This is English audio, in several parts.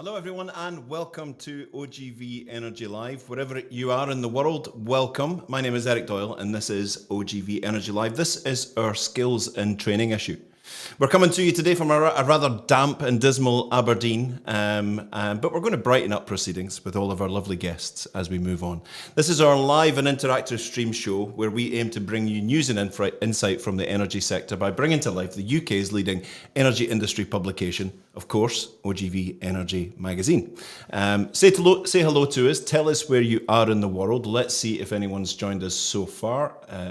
Hello everyone and welcome to OGV Energy Live. Wherever you are in the world, welcome. My name is Eric Doyle and this is OGV Energy Live. This is our skills and training issue. We're coming to you today from a rather damp and dismal Aberdeen, but we're going to brighten up proceedings with all of our lovely guests as we move on. This is our live and interactive stream show where we aim to bring you news and insight from the energy sector by bringing to life the UK's leading energy industry publication, of course, OGV Energy Magazine. Say hello to us, tell us where you are in the world. Let's see if anyone's joined us so far.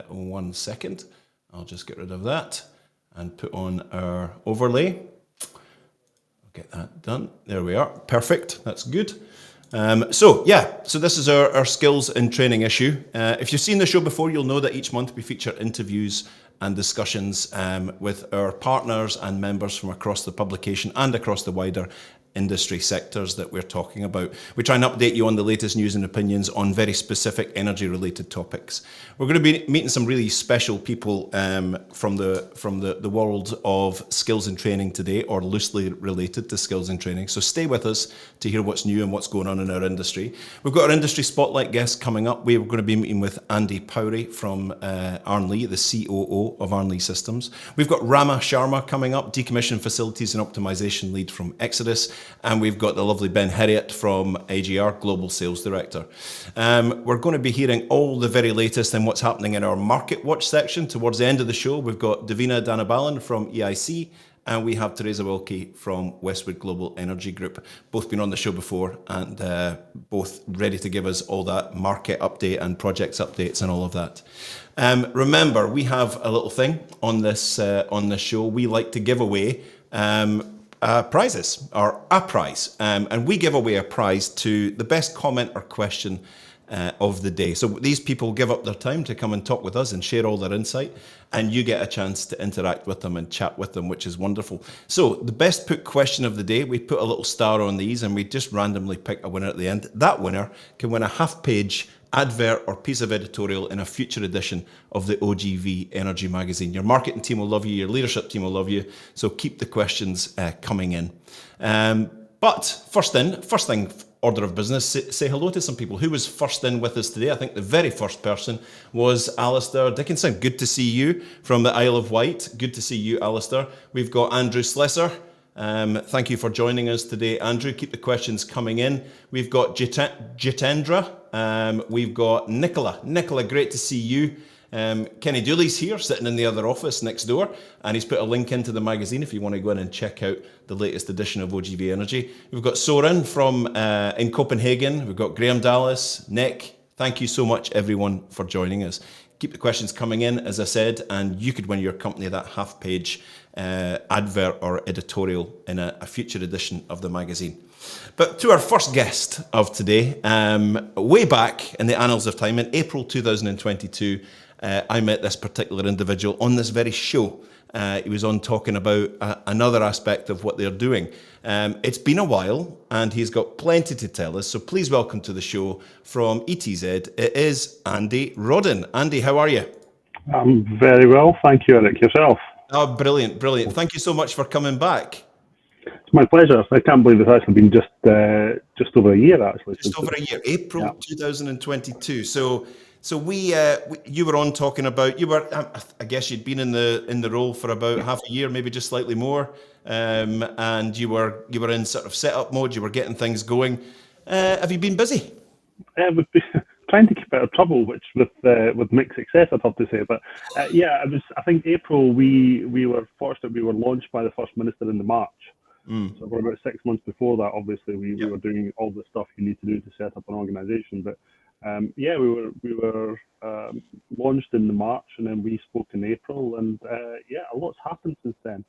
1 second, I'll just get rid of that and put on our overlay. I'll get that done. There we are. Perfect. That's good. So this is our skills and training issue. If you've seen the show before, you'll know that each month we feature interviews and discussions with our partners and members from across the publication and across the wider industry sectors that we're talking about. We try and update you on the latest news and opinions on very specific energy related topics. We're going to be meeting some really special people from the world of skills and training today, or loosely related to skills and training. So stay with us to hear what's new and what's going on in our industry. We've got our industry spotlight guest coming up. We're going to be meeting with Andy Powrie from Arnlea, the COO of Arnlea Systems. We've got Rama Sharma coming up, decommissioned facilities and optimization lead from XODUS. And we've got the lovely Ben Herriot from AGR, Global Sales Director. We're going to be hearing all the very latest in what's happening in our Market Watch section. Towards the end of the show, we've got Diveena Danabalan from EIC, and we have Teresa Wilkie from Westwood Global Energy Group. Both been on the show before and both ready to give us all that market update and projects updates and all of that. Remember, we have a little thing on this show. We like to give away prizes, or a prize, and we give away a prize to the best comment or question of the day. So these people give up their time to come and talk with us and share all their insight, and you get a chance to interact with them and chat with them, which is wonderful. So the best put question of the day, we put a little star on these and we just randomly pick a winner at the end. That winner can win a half-page advert or piece of editorial in a future edition of the OGV Energy Magazine. Your marketing team will love you, your leadership team will love you, so keep the questions coming in. But first thing, order of business, say hello to some people. Who was first in with us today? I think the very first person was Alistair Dickinson. Good to see you from the Isle of Wight. Good to see you, Alistair. We've got Andrew Slesser. Thank you for joining us today, Andrew. Keep the questions coming in. We've got Jitendra. We've got Nicola. Nicola, great to see you. Kenny Dooley's here, sitting in the other office next door, and he's put a link into the magazine if you want to go in and check out the latest edition of OGV Energy. We've got Soren from in Copenhagen. We've got Graham Dallas, Nick. Thank you so much, everyone, for joining us. Keep the questions coming in, as I said, and you could win your company that half-page advert or editorial in a future edition of the magazine. But to our first guest of today, way back in the annals of time, in April 2022, I met this particular individual on this very show. He was on talking about another aspect of what they're doing. It's been a while, and he's got plenty to tell us, so please welcome to the show from ETZ, it is Andy Rodden. Andy, how are you? I'm very well, thank you, Eric. Yourself? Oh, brilliant, brilliant. Thank you so much for coming back. It's my pleasure. I can't believe it's actually been just over a year, actually. Just over a year, April 2022. So you were on talking about, I guess you'd been in the role for about half a year, maybe just slightly more, and you were in sort of setup mode. You were getting things going. Have you been busy? We've been trying to keep out of trouble, which with mixed success, I'd have to say. But I think April we were fortunate. We were launched by the First Minister in the March. So for about 6 months before that, obviously we were doing all the stuff you need to do to set up an organisation. But we were launched in the March, and then we spoke in April, and a lot's happened since then.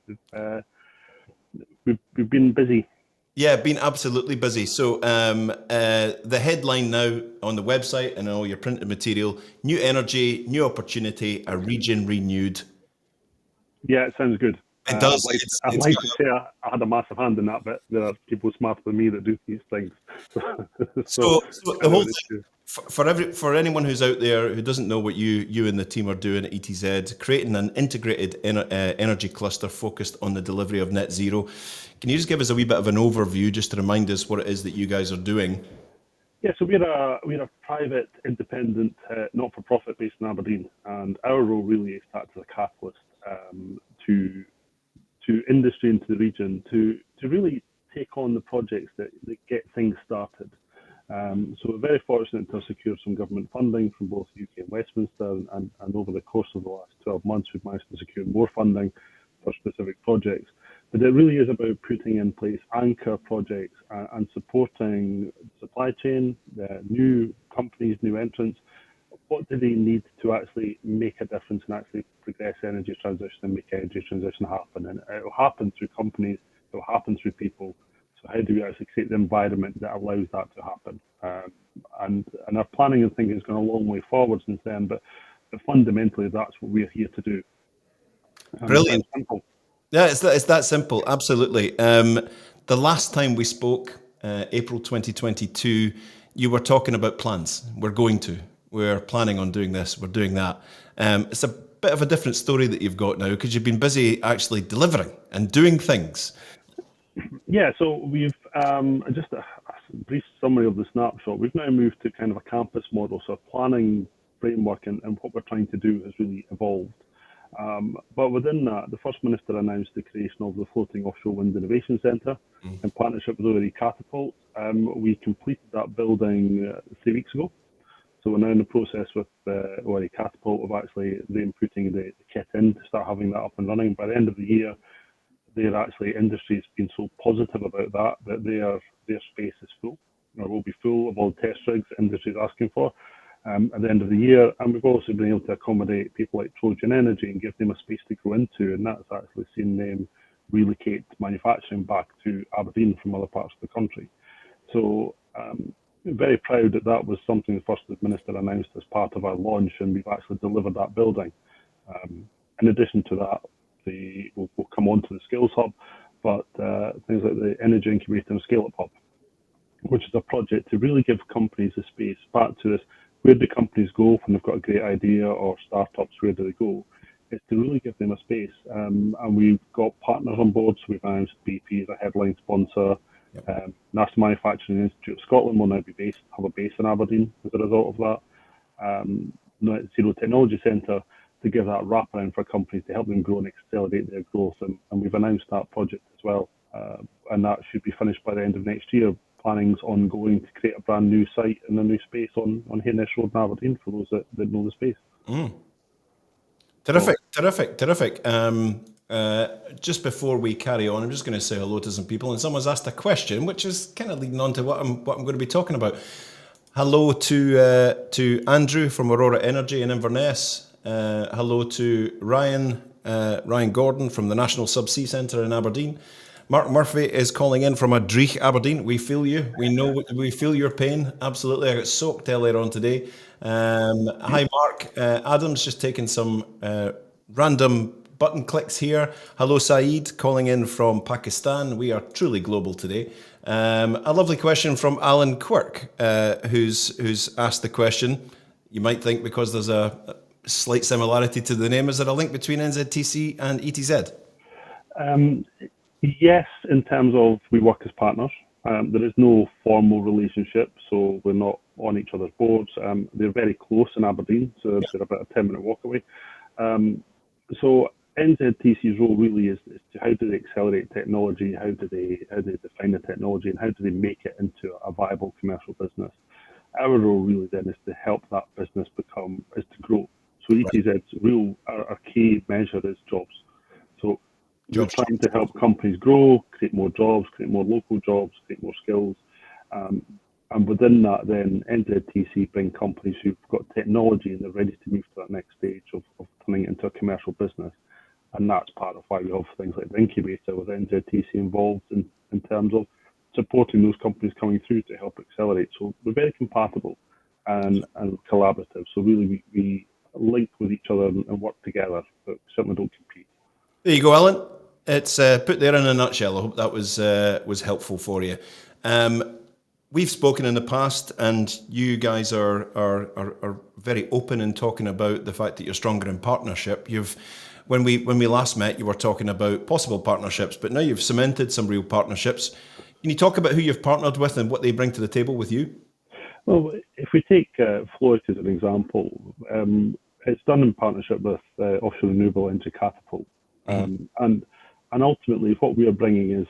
We've been busy. Yeah, been absolutely busy. So the headline now on the website and all your printed material: new energy, new opportunity, a region renewed. Yeah, it sounds good. It does. I'd like to say I had a massive hand in that, but there are people smarter than me that do these things. So the whole thing, For anyone who's out there who doesn't know what you and the team are doing at ETZ, creating an integrated energy cluster focused on the delivery of net zero. Can you just give us a wee bit of an overview, just to remind us what it is that you guys are doing? Yeah, so we're a private, independent, not-for-profit based in Aberdeen, and our role really is to act as a catalyst to industry and to the region to really take on the projects that get things started. So we're very fortunate to have secured some government funding from both UK and Westminster, and over the course of the last 12 months, we've managed to secure more funding for specific projects. But it really is about putting in place anchor projects and supporting the supply chain, the new companies, new entrants. What do they need to actually make a difference and actually progress energy transition and make energy transition happen? And it will happen through companies, it will happen through people. So how do we actually create the environment that allows that to happen? And our planning and thinking has gone a long way forward since then, but fundamentally that's what we're here to do. Brilliant. Simple. Yeah, it's that simple. Absolutely. The last time we spoke, April 2022, you were talking about plans. We're planning on doing this. We're doing that. It's a bit of a different story that you've got now, because you've been busy actually delivering and doing things. Yeah, so we've just a brief summary of the snapshot. We've now moved to kind of a campus model, so a planning framework and what we're trying to do has really evolved. But within that, the First Minister announced the creation of the Floating Offshore Wind Innovation Centre in partnership with ORE Catapult. We completed that building 3 weeks ago. So we're now in the process with ORE Catapult of actually re-inputting the kit in to start having that up and running. By the end of the year, industry has been so positive about that their space is full, or will be full of all the test rigs the industry is asking for at the end of the year. And we've also been able to accommodate people like Trojan Energy and give them a space to grow into, and that's actually seen them relocate manufacturing back to Aberdeen from other parts of the country. So very proud that was something the First Minister announced as part of our launch, and we've actually delivered that building. In addition to that, we'll come on to the Skills Hub, but things like the Energy Incubator and Scale-Up Hub, which is a project to really give companies a space. Back to this, where do companies go when they've got a great idea, or startups, where do they go? It's to really give them a space. And we've got partners on board, so we've announced BP as a headline sponsor. Yep. National Manufacturing Institute of Scotland will now have a base in Aberdeen as a result of that. Net Zero Technology Centre, to give that wraparound for companies to help them grow and accelerate their growth. And we've announced that project as well. And that should be finished by the end of next year. Planning's ongoing to create a brand new site and a new space on Hayness Road in Aberdeen for those that know the space. Terrific. Just before we carry on, I'm just going to say hello to some people. And someone's asked a question, which is kind of leading on to what I'm going to be talking about. Hello to Andrew from Aurora Energy in Inverness. Hello to Ryan Gordon from the National Subsea Centre in Aberdeen. Mark Murphy is calling in from Adrich, Aberdeen. We feel you. We feel your pain. Absolutely. I got soaked earlier on today. Hi, Mark. Adam's just taking some random button clicks here. Hello, Saeed, calling in from Pakistan. We are truly global today. A lovely question from Alan Quirk, who's asked the question. You might think because there's a slight similarity to the name, is there a link between NZTC and ETZ? Yes, in terms of we work as partners. There is no formal relationship, so we're not on each other's boards. They're very close in Aberdeen, so they're about a 10-minute walk away. So NZTC's role really is to how do they accelerate technology, how do they define the technology, and how do they make it into a viable commercial business. Our role really then is to help that business to grow. So ETZ's our key measure is jobs. So we're trying to help companies grow, create more jobs, create more local jobs, create more skills. And within that, then NZTC bring companies who've got technology and they're ready to move to that next stage of turning it into a commercial business. And that's part of why we have things like the incubator with NZTC involved in terms of supporting those companies coming through to help accelerate. So we're very compatible and collaborative. So really we link with each other and work together, but certainly don't compete. There you go, Alan. It's put there in a nutshell. I hope that was helpful for you. we've spoken in the past, and you guys are very open in talking about the fact that you're stronger in partnership. When we last met, you were talking about possible partnerships, but now you've cemented some real partnerships. Can you talk about who you've partnered with and what they bring to the table with you? Well, if we take Floyd as an example, it's done in partnership with Offshore Renewable Energy Capital, and ultimately what we are bringing is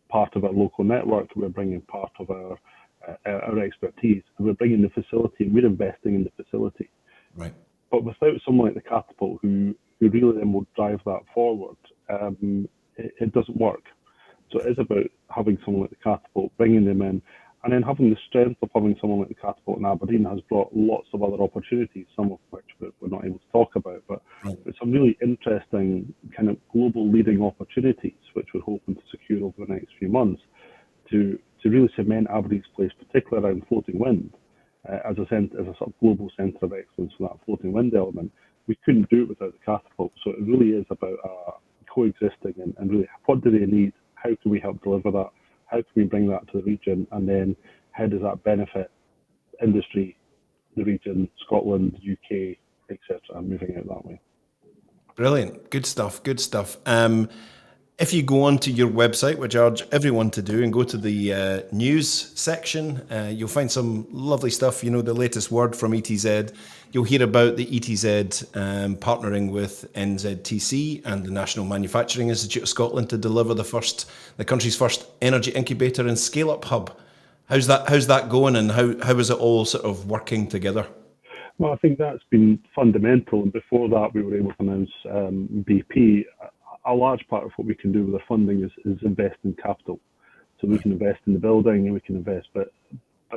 part of our local network. We're bringing part of our expertise, and we're bringing the facility, and we're investing in the facility. Right. But without someone like the Catapult who really then will drive that forward, it doesn't work. So it is about having someone like the Catapult, bringing them in, and then having the strength of having someone like the Catapult in Aberdeen has brought lots of other opportunities, some of which we're not able to talk about, but some really interesting kind of global leading opportunities, which we're hoping to secure over the next few months to really cement Aberdeen's place, particularly around floating wind, as a sort of global centre of excellence for that floating wind element. We couldn't do it without the Catapult. So it really is about coexisting and really what do they need? How can we help deliver that? How can we bring that to the region? And then how does that benefit industry, the region, Scotland, UK, etc., moving out that way? Brilliant. Good stuff. Good stuff. If you go onto your website, which I urge everyone to do, and go to the news section, you'll find some lovely stuff. You know, the latest word from ETZ. You'll hear about the ETZ partnering with NZTC and the National Manufacturing Institute of Scotland to deliver the country's first energy incubator and scale-up hub. How's that going, and how is it all sort of working together? Well, I think that's been fundamental. And before that, we were able to announce BP. A large part of what we can do with the funding is invest in capital. So we can invest in the building and we can invest, but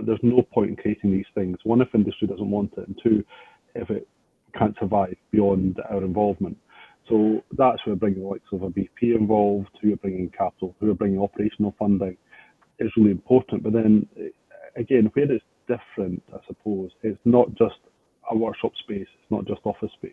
there's no point in creating these things. One, if industry doesn't want it, and two, if it can't survive beyond our involvement. So that's where bringing the likes of a BP involved, who are bringing capital, who are bringing operational funding is really important. But then again, where it's different, I suppose, it's not just a workshop space, it's not just office space.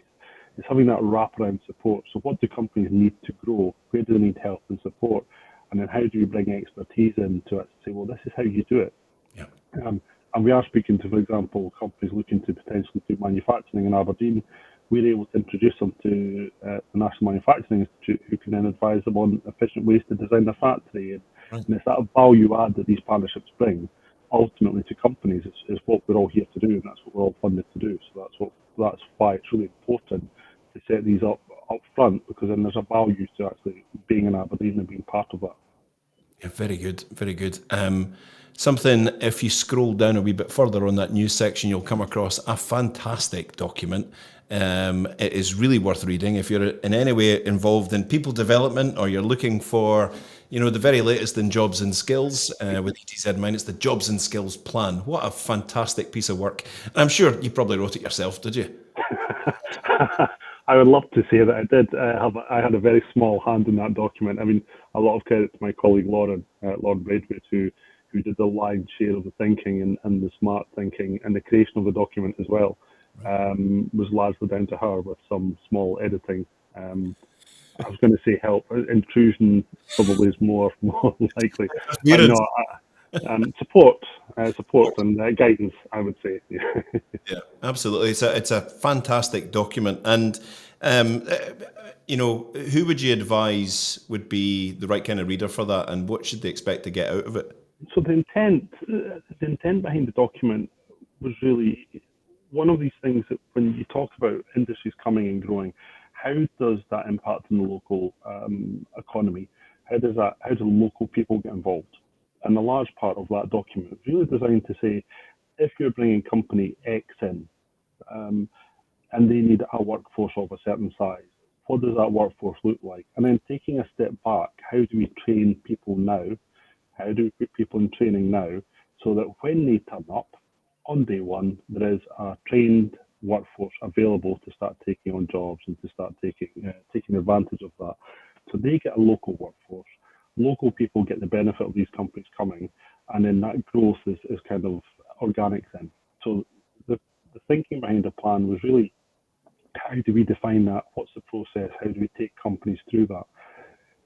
It's having that wraparound support. So what do companies need to grow? Where do they need help and support? And then how do you bring expertise into it to say, well, this is how you do it. Yeah. And we are speaking to, for example, companies looking to potentially do manufacturing in Aberdeen. We're able to introduce them to the National Manufacturing Institute, who can then advise them on efficient ways to design their factory. And it's that value add that these partnerships bring ultimately to companies is what we're all here to do, and that's what we're all funded to do. So that's why it's really important to set these up front, because then there's a value to actually being in Aberdeen and being part of that. Yeah, very good, very good. Something, if you scroll down a wee bit further on that news section, you'll come across a fantastic document. It is really worth reading if you're in any way involved in people development, or you're looking for, the very latest in jobs and skills. With ETZ in mind, it's the Jobs and Skills Plan. What a fantastic piece of work. And I'm sure you probably wrote it yourself, did you? I would love to say that I did. I had a very small hand in that document. I mean, a lot of credit to my colleague Lauren Braidwood, who did the lion's share of the thinking and the smart thinking and the creation of the document as well. Was largely down to her with some small editing. I was going to say help. Intrusion probably is more likely. Support and guidance, I would say. Yeah, absolutely. It's a fantastic document, and who would you advise would be the right kind of reader for that, and what should they expect to get out of it? So the intent behind the document was really one of these things that when you talk about industries coming and growing, how does that impact on the local economy? How do local people get involved? And a large part of that document is really designed to say, if you're bringing company X in, and they need a workforce of a certain size, what does that workforce look like? And then taking a step back, how do we train people now? How do we put people in training now so that when they turn up on day one, there is a trained workforce available to start taking on jobs and to start taking advantage of that. So they get a local workforce. Local people get the benefit of these companies coming, and then that growth is kind of organic then. So the thinking behind the plan was really, how do we define that? What's the process? How do we take companies through that?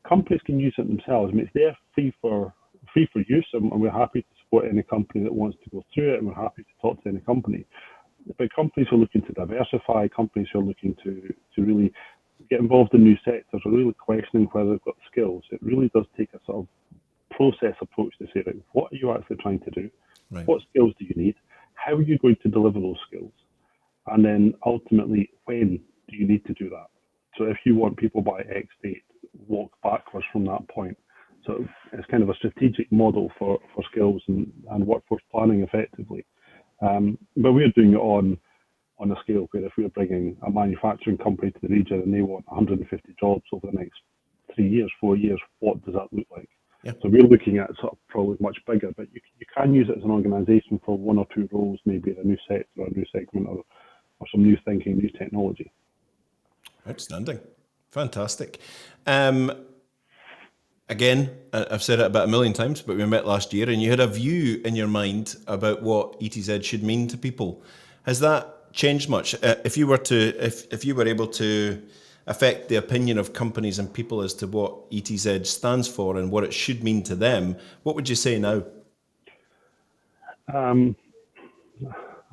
Companies can use it themselves. I mean, it's there free for free for use, and we're happy to support any company that wants to go through it, and we're happy to talk to any company. But companies who are looking to diversify, companies who are looking to really get involved in new sectors, are really questioning whether they've got the skills. It really does take a sort of process approach to say, right, what are you actually trying to do? Right. What skills do you need? How are you going to deliver those skills? And then ultimately, when do you need to do that? So if you want people by X date, walk backwards from that point. So it's kind of a strategic model for skills and workforce planning effectively. But we're doing it on a scale where if we're bringing a manufacturing company to the region and they want 150 jobs over the next 3 years, 4 years, what does that look like? Yeah. So we're looking at sort of probably much bigger, but you can use it as an organisation for 1 or 2 roles, maybe in a new sector or a new segment or some new thinking, new technology. Outstanding. Fantastic. Again, I've said it about 1 million times, but we met last year and you had a view in your mind about what ETZ should mean to people. Has that changed much? If you were able to affect the opinion of companies and people as to what ETZ stands for and what it should mean to them, what would you say now? I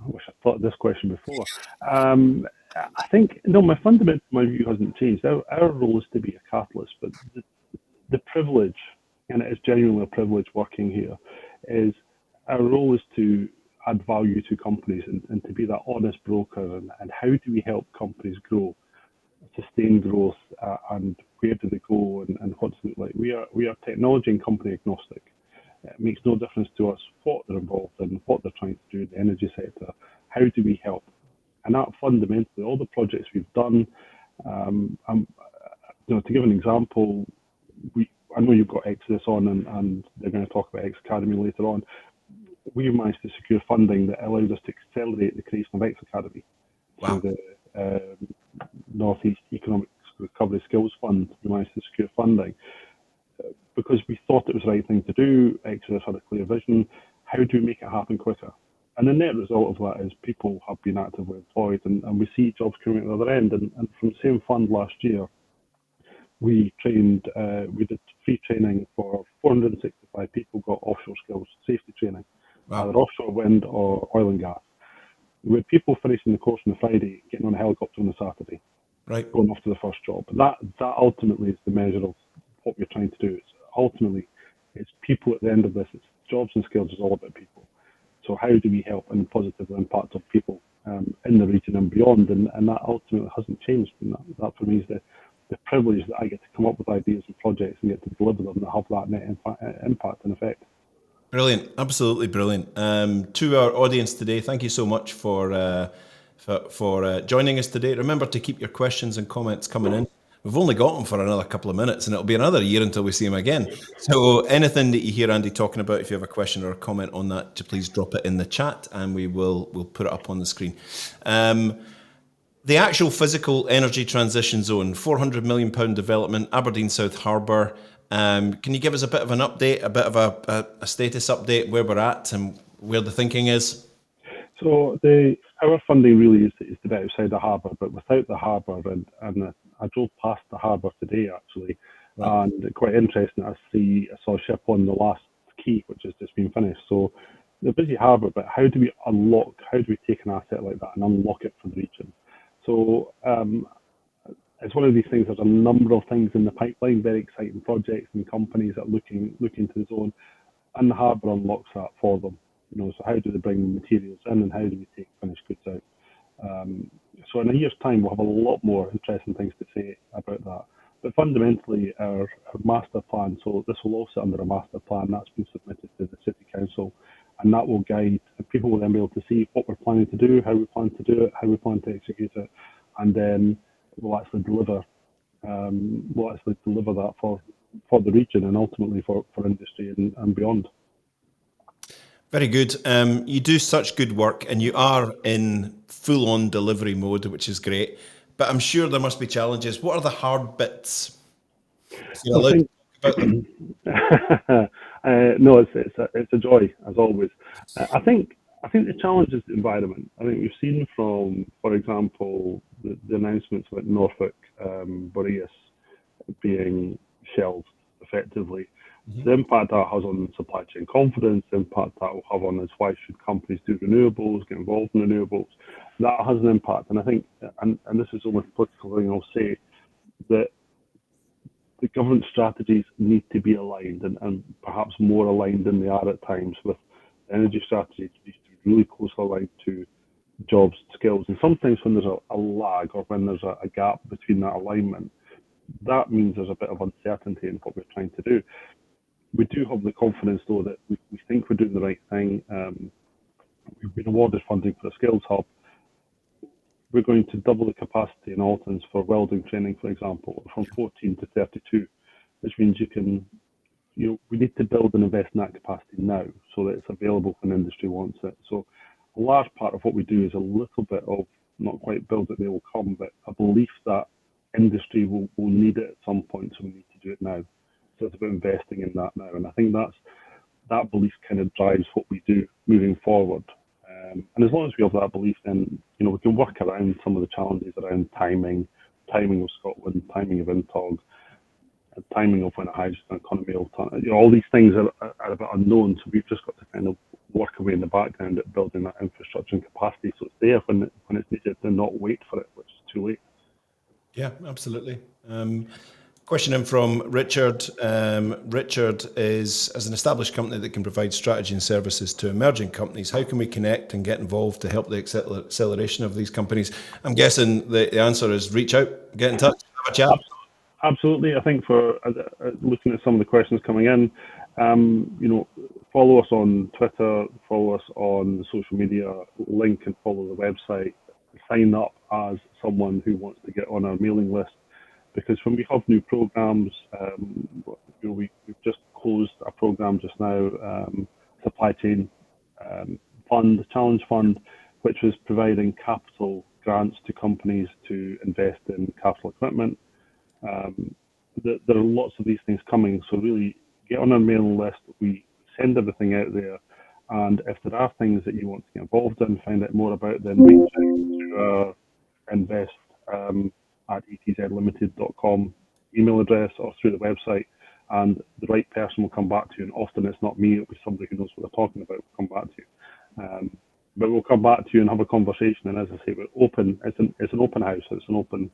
wish I thought of this question before. I think, no, my view hasn't changed. Our role is to be a catalyst, but the privilege, and it is genuinely a privilege working here, is our role is to add value to companies and to be that honest broker. And how do we help companies grow, sustain growth, and where do they go and what's it like? We are technology and company agnostic. It makes no difference to us what they're involved in, what they're trying to do in the energy sector. How do we help? And that fundamentally, all the projects we've done, to give an example, I know you've got XODUS on and they're going to talk about X Academy later on. We've managed to secure funding that allows us to accelerate the creation of X Academy. Wow. So the Northeast Economic Recovery Skills Fund, we managed to secure funding because we thought it was the right thing to do. XODUS had a clear vision. How do we make it happen quicker? And the net result of that is people have been actively employed and we see jobs coming at the other end. And from the same fund last year, we did free training for 465 people, got offshore skills, safety training, either offshore wind or oil and gas. We had people finishing the course on the Friday, getting on a helicopter on the Saturday, right, going off to the first job. And that ultimately is the measure of what we're trying to do. It's people at the end of this. It's jobs and skills is all about people. So how do we help and positively impact of people in the region and beyond? And that ultimately hasn't changed. And that for me is the privilege that I get to come up with ideas and projects and get to deliver them that have that net impact and effect. Brilliant, absolutely brilliant. To our audience today, thank you so much for joining us today. Remember to keep your questions and comments coming in. We've only got them for another couple of minutes and it'll be another year until we see him again. So anything that you hear Andy talking about, if you have a question or a comment on that, please drop it in the chat and we'll put it up on the screen. The actual physical energy transition zone, £400 million development, Aberdeen South Harbour. Can you give us a bit of an update, a bit of a status update, where we're at and where the thinking is? So our funding really is to be outside the harbour, but without the harbour, and I drove past the harbour today actually, right. And quite interesting, I saw a ship on the last quay, which has just been finished. So the busy harbour, but how do we take an asset like that and unlock it for the region? So it's one of these things. There's a number of things in the pipeline, very exciting projects and companies that are looking to the zone, and the harbour unlocks that for them. So how do they bring materials in, and how do we take finished goods out? So in a year's time, we'll have a lot more interesting things to say about that. But fundamentally, our master plan. So this will all sit under a master plan that's been submitted to the City Council, and that will guide. People will then be able to see what we're planning to do, how we plan to do it, how we plan to execute it, and then we'll actually deliver. That for the region and ultimately for industry and beyond. Very good. You do such good work and you are in full-on delivery mode, which is great. But I'm sure there must be challenges. What are the hard bits? No, it's a joy as always. I think the challenge is the environment. I think we've seen from, for example, the announcements about Norfolk Boreas being shelved effectively. The impact that has on supply chain confidence, the impact that will have on is why should companies do renewables, get involved in renewables. That has an impact. And I think, and this is almost a political thing I'll say, that the government strategies need to be aligned and perhaps more aligned than they are at times with the energy strategy to be really closely aligned to jobs, skills. And sometimes when there's a lag or when there's a gap between that alignment, that means there's a bit of uncertainty in what we're trying to do. We do have the confidence, though, that we think we're doing the right thing. We've been awarded funding for a skills hub. We're going to double the capacity in Altons for welding training, for example, from 14 to 32, which means we need to build and invest in that capacity now so that it's available when industry wants it. So a large part of what we do is a little bit of, not quite build it, they will come, but a belief that industry will need it at some point, so we need to do it now. So it's about investing in that now. And I think that belief kind of drives what we do moving forward. And as long as we have that belief, then we can work around some of the challenges around timing of Scotland, timing of INTOG, timing of when a hydrogen economy will turn. All these things are a bit unknown, so we've just got to kind of work away in the background at building that infrastructure and capacity, so it's there when it's needed, and not wait for it, which is too late. Yeah, absolutely. Question in from Richard. Richard is, as an established company that can provide strategy and services to emerging companies, how can we connect and get involved to help the acceleration of these companies? I'm guessing the answer is reach out, get in touch, have a chat. Absolutely. I think for looking at some of the questions coming in, follow us on Twitter, follow us on social media, link and follow the website, sign up as someone who wants to get on our mailing list. Because when we have new programs, we've just closed a program just now, supply chain fund, challenge fund, which was providing capital grants to companies to invest in capital equipment. There are lots of these things coming, so really get on our mailing list. We send everything out there, and if there are things that you want to get involved in, find out more about, then reach out to invest at etzlimited.com email address or through the website, and the right person will come back to you. And often it's not me, it'll be somebody who knows what they're talking about will come back to you. But we'll come back to you and have a conversation. And as I say, we're open. It's an open house. It's an open,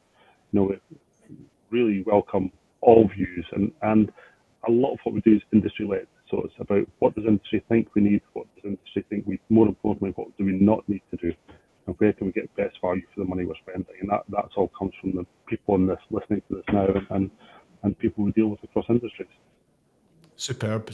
we really welcome all views. And a lot of what we do is industry led. So it's about what does industry think we need, what does industry think we, more importantly, what do we not need to do, and where can we get best value for the money we're spending. And that's all comes from the people on this, listening to this now, and people we deal with across industries. Superb.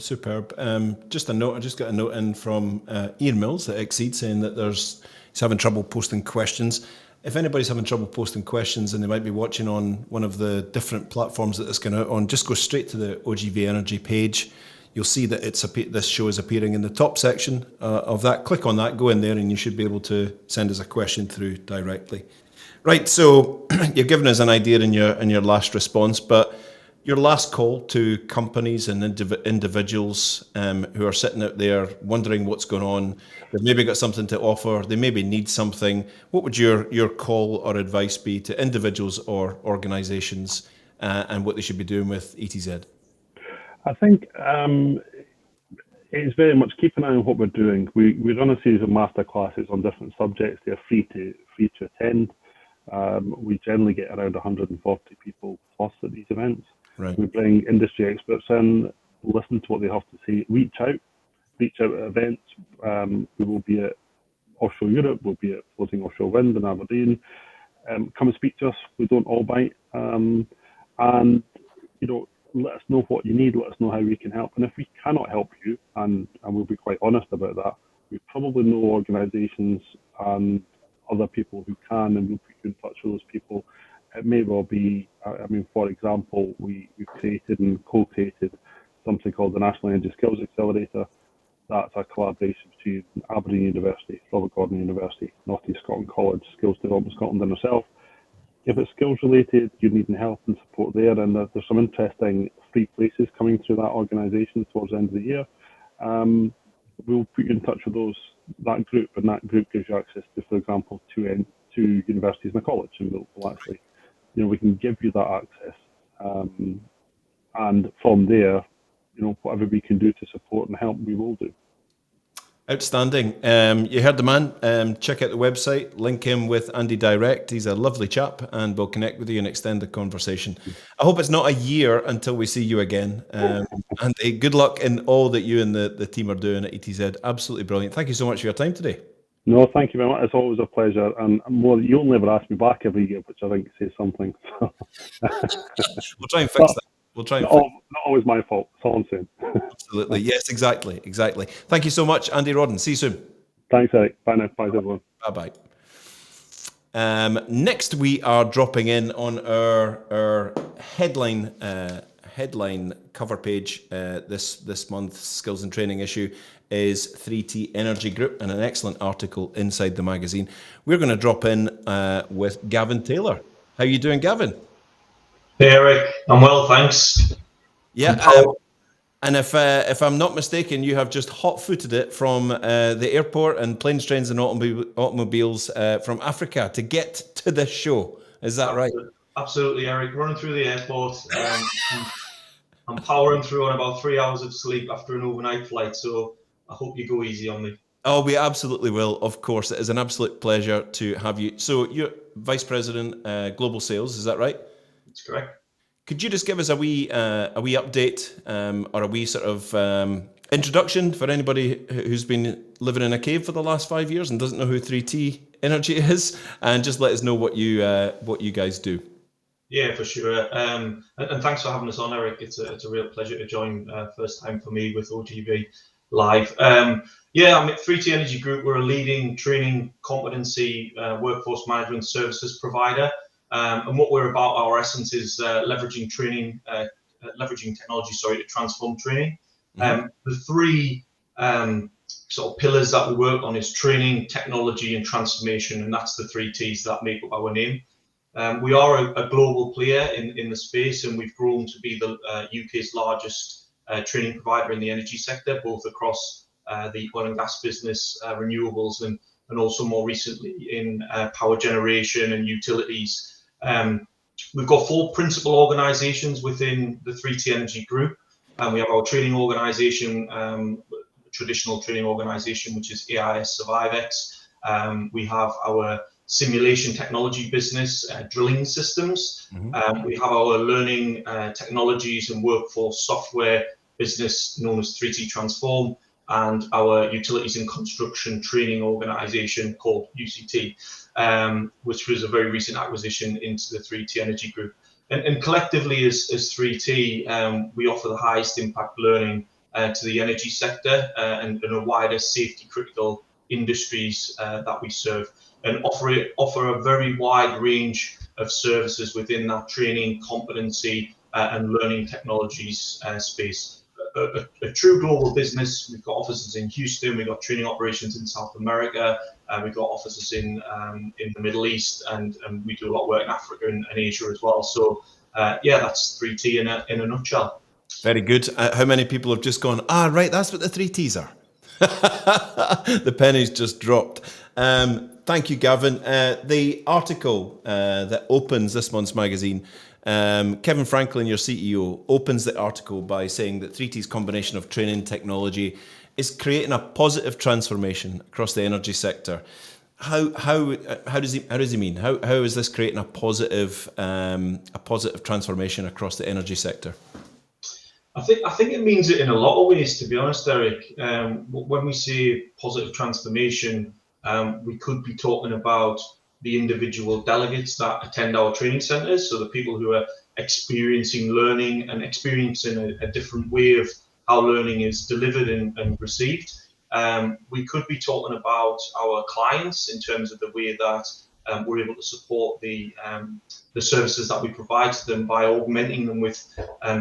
Just a note, I just got a note in from Ian Mills at Exceed saying that he's having trouble posting questions. If anybody's having trouble posting questions and they might be watching on one of the different platforms that it's going out on, just go straight to the OGV Energy page. You'll see that this show is appearing in the top section of that. Click on that, go in there, and you should be able to send us a question through directly. Right, so you've given us an idea in your last response, but your last call to companies and individuals who are sitting out there wondering what's going on, they've maybe got something to offer, they maybe need something. What would your call or advice be to individuals or organisations and what they should be doing with ETZ? I think it's very much keep an eye on what we're doing. We run a series of master classes on different subjects. They're free to attend. We generally get around 140 people plus at these events. Right. We bring industry experts in, listen to what they have to say, reach out at events. We will be at Offshore Europe, we'll be at Floating Offshore Wind in Aberdeen. Come and speak to us. We don't all bite. And let us know what you need, let us know how we can help. And if we cannot help you, and we'll be quite honest about that, we probably know organisations and other people who can, and we'll put you in touch with those people. It may well be, for example, we've created and co-created something called the National Energy Skills Accelerator. That's a collaboration between Aberdeen University, Robert Gordon University, North East Scotland College, Skills Development Scotland and ourselves. If it's skills related, you're needing help and support there, and there's some interesting free places coming through that organisation towards the end of the year. We'll put you in touch with that group, and that group gives you access to, for example, two universities and a college, and we'll actually, we can give you that access. And from there, whatever we can do to support and help, we will do. Outstanding. You heard the man. Check out the website, link him with Andy direct. He's a lovely chap, and we'll connect with you and extend the conversation. I hope it's not a year until we see you again. Andy, good luck in all that you and the team are doing at ETZ. Absolutely brilliant. Thank you so much for your time today. No, thank you very much. It's always a pleasure. And you'll never ask me back every year, which I think says something. We'll try and fix that. We'll try and fix Not always my fault. That's all I'm saying. Absolutely. Yes, exactly. Thank you so much, Andy Rodden. See you soon. Thanks, Eric. Bye now. Bye, everyone. Bye-bye. Next, we are dropping in on our headline cover page this month's skills and training issue is 3T Energy Group, and an excellent article inside the magazine. We're going to drop in with Gavin Taylor. How are you doing, Gavin? Hey, Eric. I'm well, thanks. Yeah, and if I'm not mistaken, you have just hot-footed it from the airport and planes, trains, and automobiles from Africa to get to this show. Is that right? Absolutely, Eric. Running through the airport. I'm powering through on about 3 hours of sleep after an overnight flight, so I hope you go easy on me. Oh, we absolutely will, of course. It is an absolute pleasure to have you. So you're Vice President Global Sales, is that right? That's correct. Could you just give us a wee update or a wee sort of introduction for anybody who's been living in a cave for the last 5 years and doesn't know who 3T Energy is, and just let us know what you guys do? Yeah, for sure. And thanks for having us on, Eric. It's a real pleasure to join. First time for me with OGV Live. Yeah, I'm at 3T Energy Group. We're a leading training competency workforce management services provider. And what we're about, our essence is leveraging technology, to transform training. The three sort of pillars that we work on is training, technology, and transformation, and that's the 3 T's that make up our name. We are a global player in the space, and we've grown to be the UK's largest training provider in the energy sector, both across the oil and gas business, renewables, and also more recently in power generation and utilities. We've got 4 principal organisations within the 3T Energy Group, and we have our training organisation, traditional training organisation, which is AIS SurviveX. We have our simulation technology business, drilling systems. We have our learning technologies and workforce software business known as 3T Transform, and our utilities and construction training organisation called UCT, which was a very recent acquisition into the 3T Energy Group. And collectively as 3T, we offer the highest impact learning to the energy sector and a wider safety critical industries that we serve, and offer a very wide range of services within that training, competency and learning technologies space. A true global business. We've got offices in Houston, we've got training operations in South America, we've got offices in the Middle East, and we do a lot of work in Africa and Asia as well. So yeah, that's 3T in a nutshell. Very good. How many people have just gone, right, that's what the 3 T's are? The pennies just dropped. Thank you, Gavin. The article that opens this month's magazine, Kevin Franklin, your CEO, opens the article by saying that 3T's combination of training technology is creating a positive transformation across the energy sector. How does he mean? How is this creating a positive transformation across the energy sector? I think it means it in a lot of ways, to be honest, Eric. When we say positive transformation, we could be talking about the individual delegates that attend our training centres, so the people who are experiencing learning and experiencing a different way of how learning is delivered and received. We could be talking about our clients in terms of the way that we're able to support the services that we provide to them by augmenting them with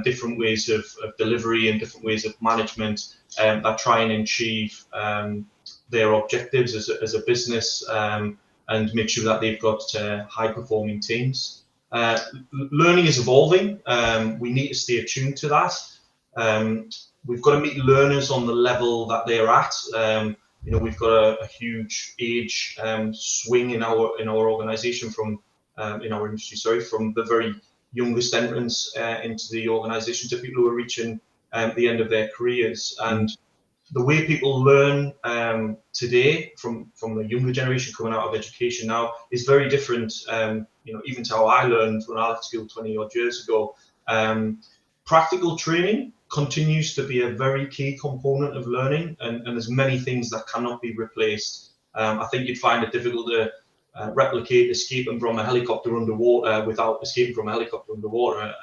different ways of delivery and different ways of management that try and achieve their objectives as a business, and make sure that they've got high-performing teams. Learning is evolving. We need to stay attuned to that. We've got to meet learners on the level that they're at. We've got a huge age swing in our organisation from in our industry, from the very youngest entrants into the organisation to people who are reaching the end of their careers. And the way people learn today from the younger generation coming out of education now is very different, even to how I learned when I left school 20 odd years ago. Practical training continues to be a very key component of learning, and there's many things that cannot be replaced. I think you'd find it difficult to replicate escaping from a helicopter underwater without escaping from a helicopter underwater.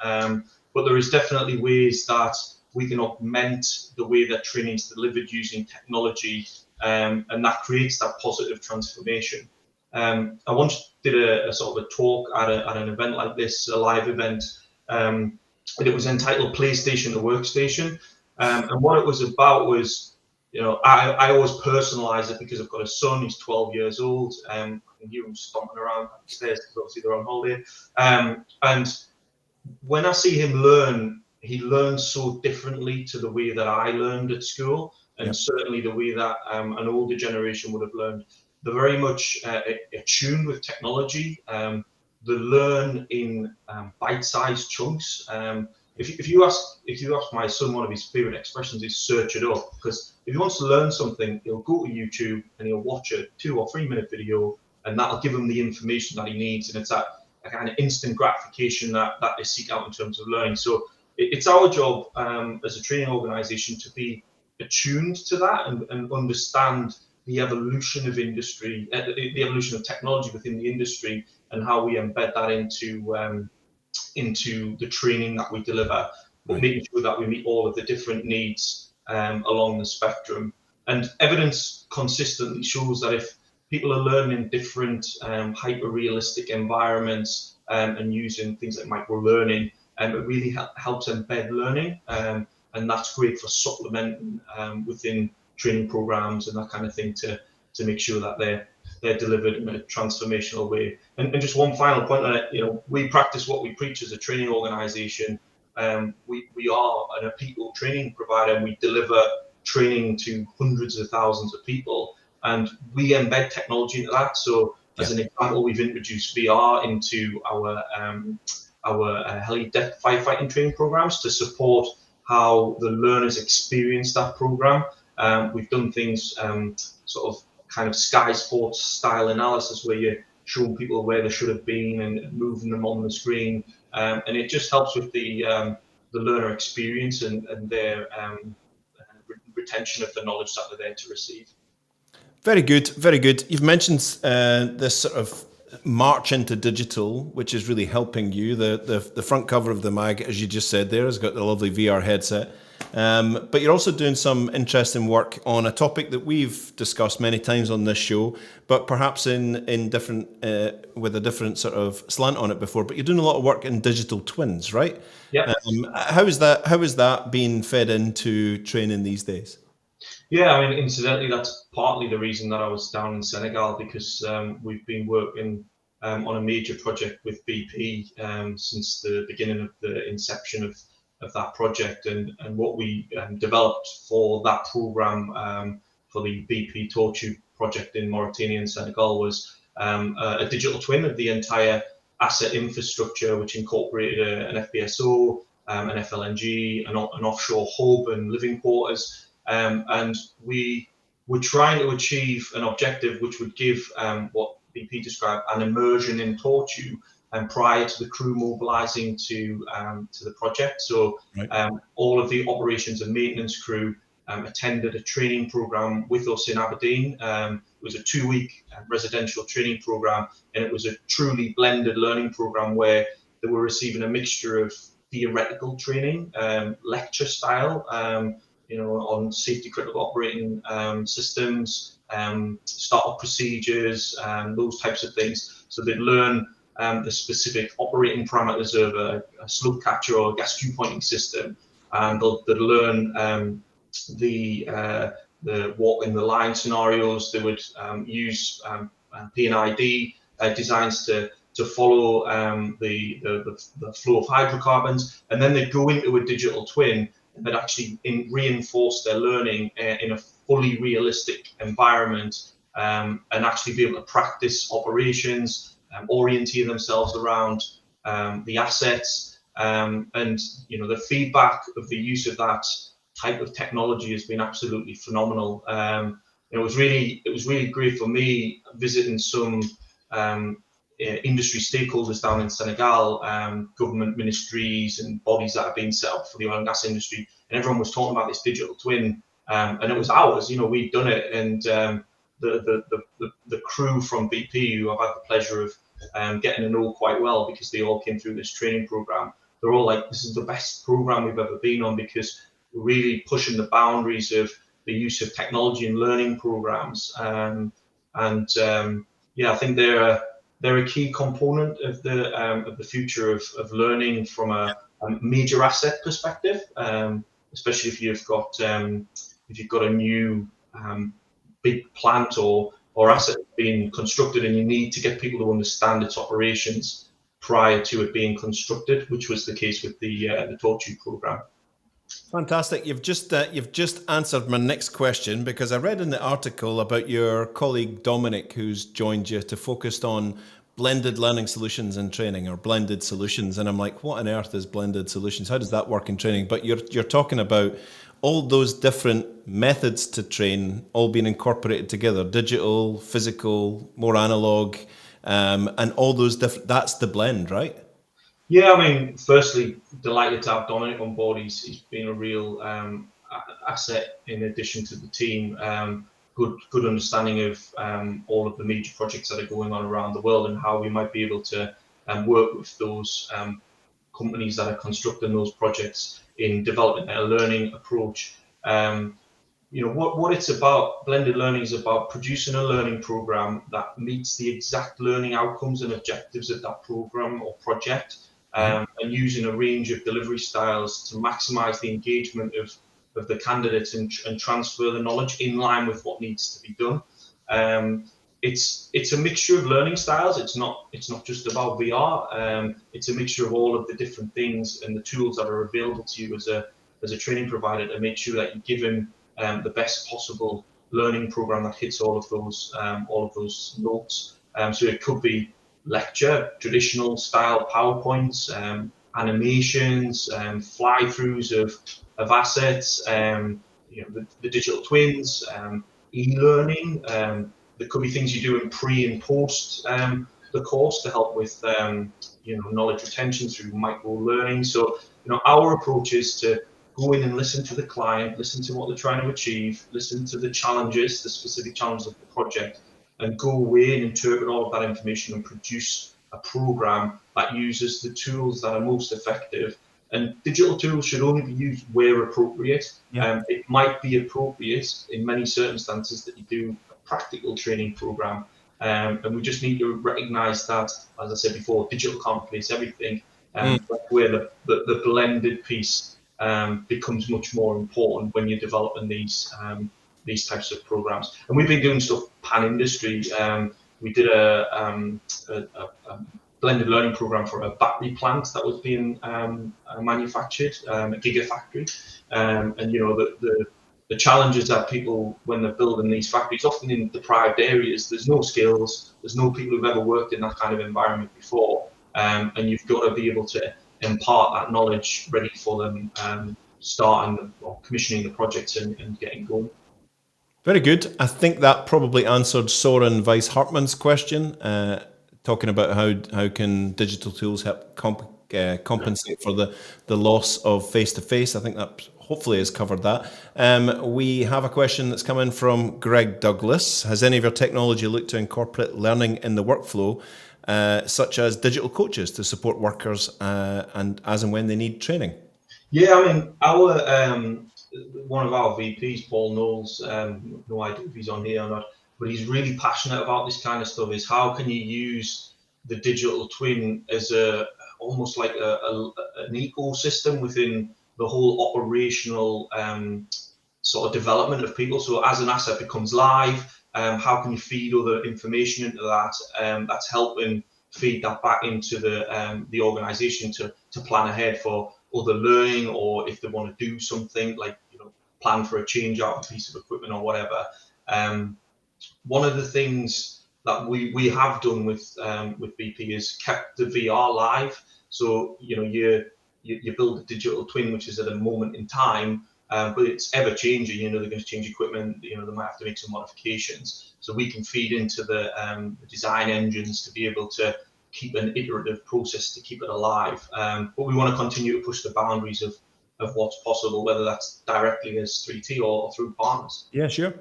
But there is definitely ways that we can augment the way that training is delivered using technology, and that creates that positive transformation. I once did a sort of a talk at an event like this, a live event, and it was entitled PlayStation to Workstation. And what it was about was, I always personalize it because I've got a son, he's 12 years old. I can hear him stomping around upstairs because obviously they're on holiday. And when I see him learn, he learns so differently to the way that I learned at school, and certainly the way that an older generation would have learned. They're very much attuned with technology. They learn in bite-sized chunks. If you ask my son, one of his favorite expressions is "search it up," because if he wants to learn something, he'll go to YouTube and he'll watch a 2 or 3 minute video, and that'll give him the information that he needs. And it's that kind of instant gratification that they seek out in terms of learning. So it's our job as a training organisation to be attuned to that and understand the evolution of industry, the evolution of technology within the industry, and how we embed that into the training that we deliver, but making sure that we meet all of the different needs along the spectrum. And evidence consistently shows that if people are learning in different hyper-realistic environments and using things like micro-learning, it really helps embed learning, and that's great for supplementing within training programs and that kind of thing to make sure that they're delivered in a transformational way. And just one final point on it, we practice what we preach as a training organisation. We are a people training provider, and we deliver training to hundreds of thousands of people, and we embed technology into that. So as an example, we've introduced VR into our heli-death firefighting training programs to support how the learners experience that program. We've done things sort of kind of Sky Sports style analysis where you're showing people where they should have been and moving them on the screen, and it just helps with the learner experience and their retention of the knowledge that they're there to receive. Very good, very good. You've mentioned this sort of march into digital, which is really helping you. The front cover of the mag, as you just said there, has got the lovely VR headset. But you're also doing some interesting work on a topic that we've discussed many times on this show, but perhaps in different with a different sort of slant on it before. But you're doing a lot of work in digital twins, right? Yeah. How is that being fed into training these days? Yeah, I mean, incidentally, that's partly the reason that I was down in Senegal, because we've been working on a major project with BP since the beginning of the inception of that project, and what we developed for that program for the BP Tortue project in Mauritania and Senegal was a digital twin of the entire asset infrastructure, which incorporated an FPSO, an FLNG, an offshore hub and living quarters. And we were trying to achieve an objective which would give what BP described an immersion in Tortue prior to the crew mobilising to the project. So all of the operations and maintenance crew attended a training programme with us in Aberdeen. It was a 2-week residential training programme, and it was a truly blended learning programme where they were receiving a mixture of theoretical training, lecture style, on safety critical operating systems, startup procedures, those types of things. So they'd learn the specific operating parameters of a slope catcher or a gas tube pointing system, and they'd learn the walk in the line scenarios. They would use P&ID designs to follow the flow of hydrocarbons, and then they'd go into a digital twin that actually reinforce their learning in a fully realistic environment, and actually be able to practice operations, orientate themselves around the assets, And the feedback of the use of that type of technology has been absolutely phenomenal. It was really great for me visiting some industry stakeholders down in Senegal, government ministries and bodies that have been set up for the oil and gas industry, and everyone was talking about this digital twin, and it was ours. We'd done it, and the crew from BP, who I've had the pleasure of getting to know quite well because they all came through this training program, they're all like, this is the best program we've ever been on, because we're really pushing the boundaries of the use of technology and learning programs. I think they're a key component of the future of learning from a major asset perspective, especially if you've got a new big plant or asset being constructed, and you need to get people to understand its operations prior to it being constructed, which was the case with the Tortue program. Fantastic. You've just answered my next question, because I read in the article about your colleague Dominic, who's joined you, to focus on blended learning solutions and training, or blended solutions. And I'm like, what on earth is blended solutions? How does that work in training? But you're talking about all those different methods to train all being incorporated together: digital, physical, more analog, and all those different. That's the blend, right? Yeah, I mean, firstly, delighted to have Dominic on board. He's been a real asset in addition to the team. Good understanding of all of the major projects that are going on around the world, and how we might be able to work with those companies that are constructing those projects in developing a learning approach. What it's about, blended learning, is about producing a learning program that meets the exact learning outcomes and objectives of that program or project. And using a range of delivery styles to maximize the engagement of the candidates and transfer the knowledge in line with what needs to be done. It's a mixture of learning styles. It's not just about VR. It's a mixture of all of the different things and the tools that are available to you as a training provider, to make sure that you're given the best possible learning program that hits all of those notes. So it could be lecture, traditional style PowerPoints, animations, fly-throughs of assets, the digital twins, e-learning. There could be things you do in pre and post the course to help with knowledge retention through micro learning. So our approach is to go in and listen to the client, listen to what they're trying to achieve, listen to the challenges, the specific challenges of the project, and go away and interpret all of that information and produce a program that uses the tools that are most effective. And digital tools should only be used where appropriate. Yeah. It might be appropriate in many circumstances that you do a practical training program. And we just need to recognize that, as I said before, digital can't replace everything. Where the blended piece becomes much more important when you're developing these types of programs. And we've been doing stuff pan-industry. We did a blended learning program for a battery plant that was being manufactured, a gigafactory. And the challenges that people, when they're building these factories, often in deprived areas, there's no skills, there's no people who've ever worked in that kind of environment before. And you've got to be able to impart that knowledge ready for them starting or commissioning the projects and getting going. Very good. I think that probably answered Soren Weiss-Hartmann's question, talking about how can digital tools help compensate for the loss of face-to-face. I think that hopefully has covered that. We have a question that's come in from Greg Douglas. Has any of your technology looked to incorporate learning in the workflow, such as digital coaches to support workers and as and when they need training? Yeah, I mean, one of our VPs, Paul Knowles, no idea if he's on here or not, but he's really passionate about this kind of stuff. Is how can you use the digital twin as almost like an ecosystem within the whole operational sort of development of people. So as an asset becomes live, how can you feed other information into that? That's helping feed that back into the organization to plan ahead for other learning, or if they want to do something like plan for a change out of a piece of equipment or whatever. One of the things that we have done with BP is kept the VR live. So you build a digital twin, which is at a moment in time, but it's ever changing. They're going to change equipment. They might have to make some modifications. So we can feed into the design engines to be able to keep an iterative process to keep it alive. But we want to continue to push the boundaries of what's possible, whether that's directly as 3T or through partners. Yeah, sure.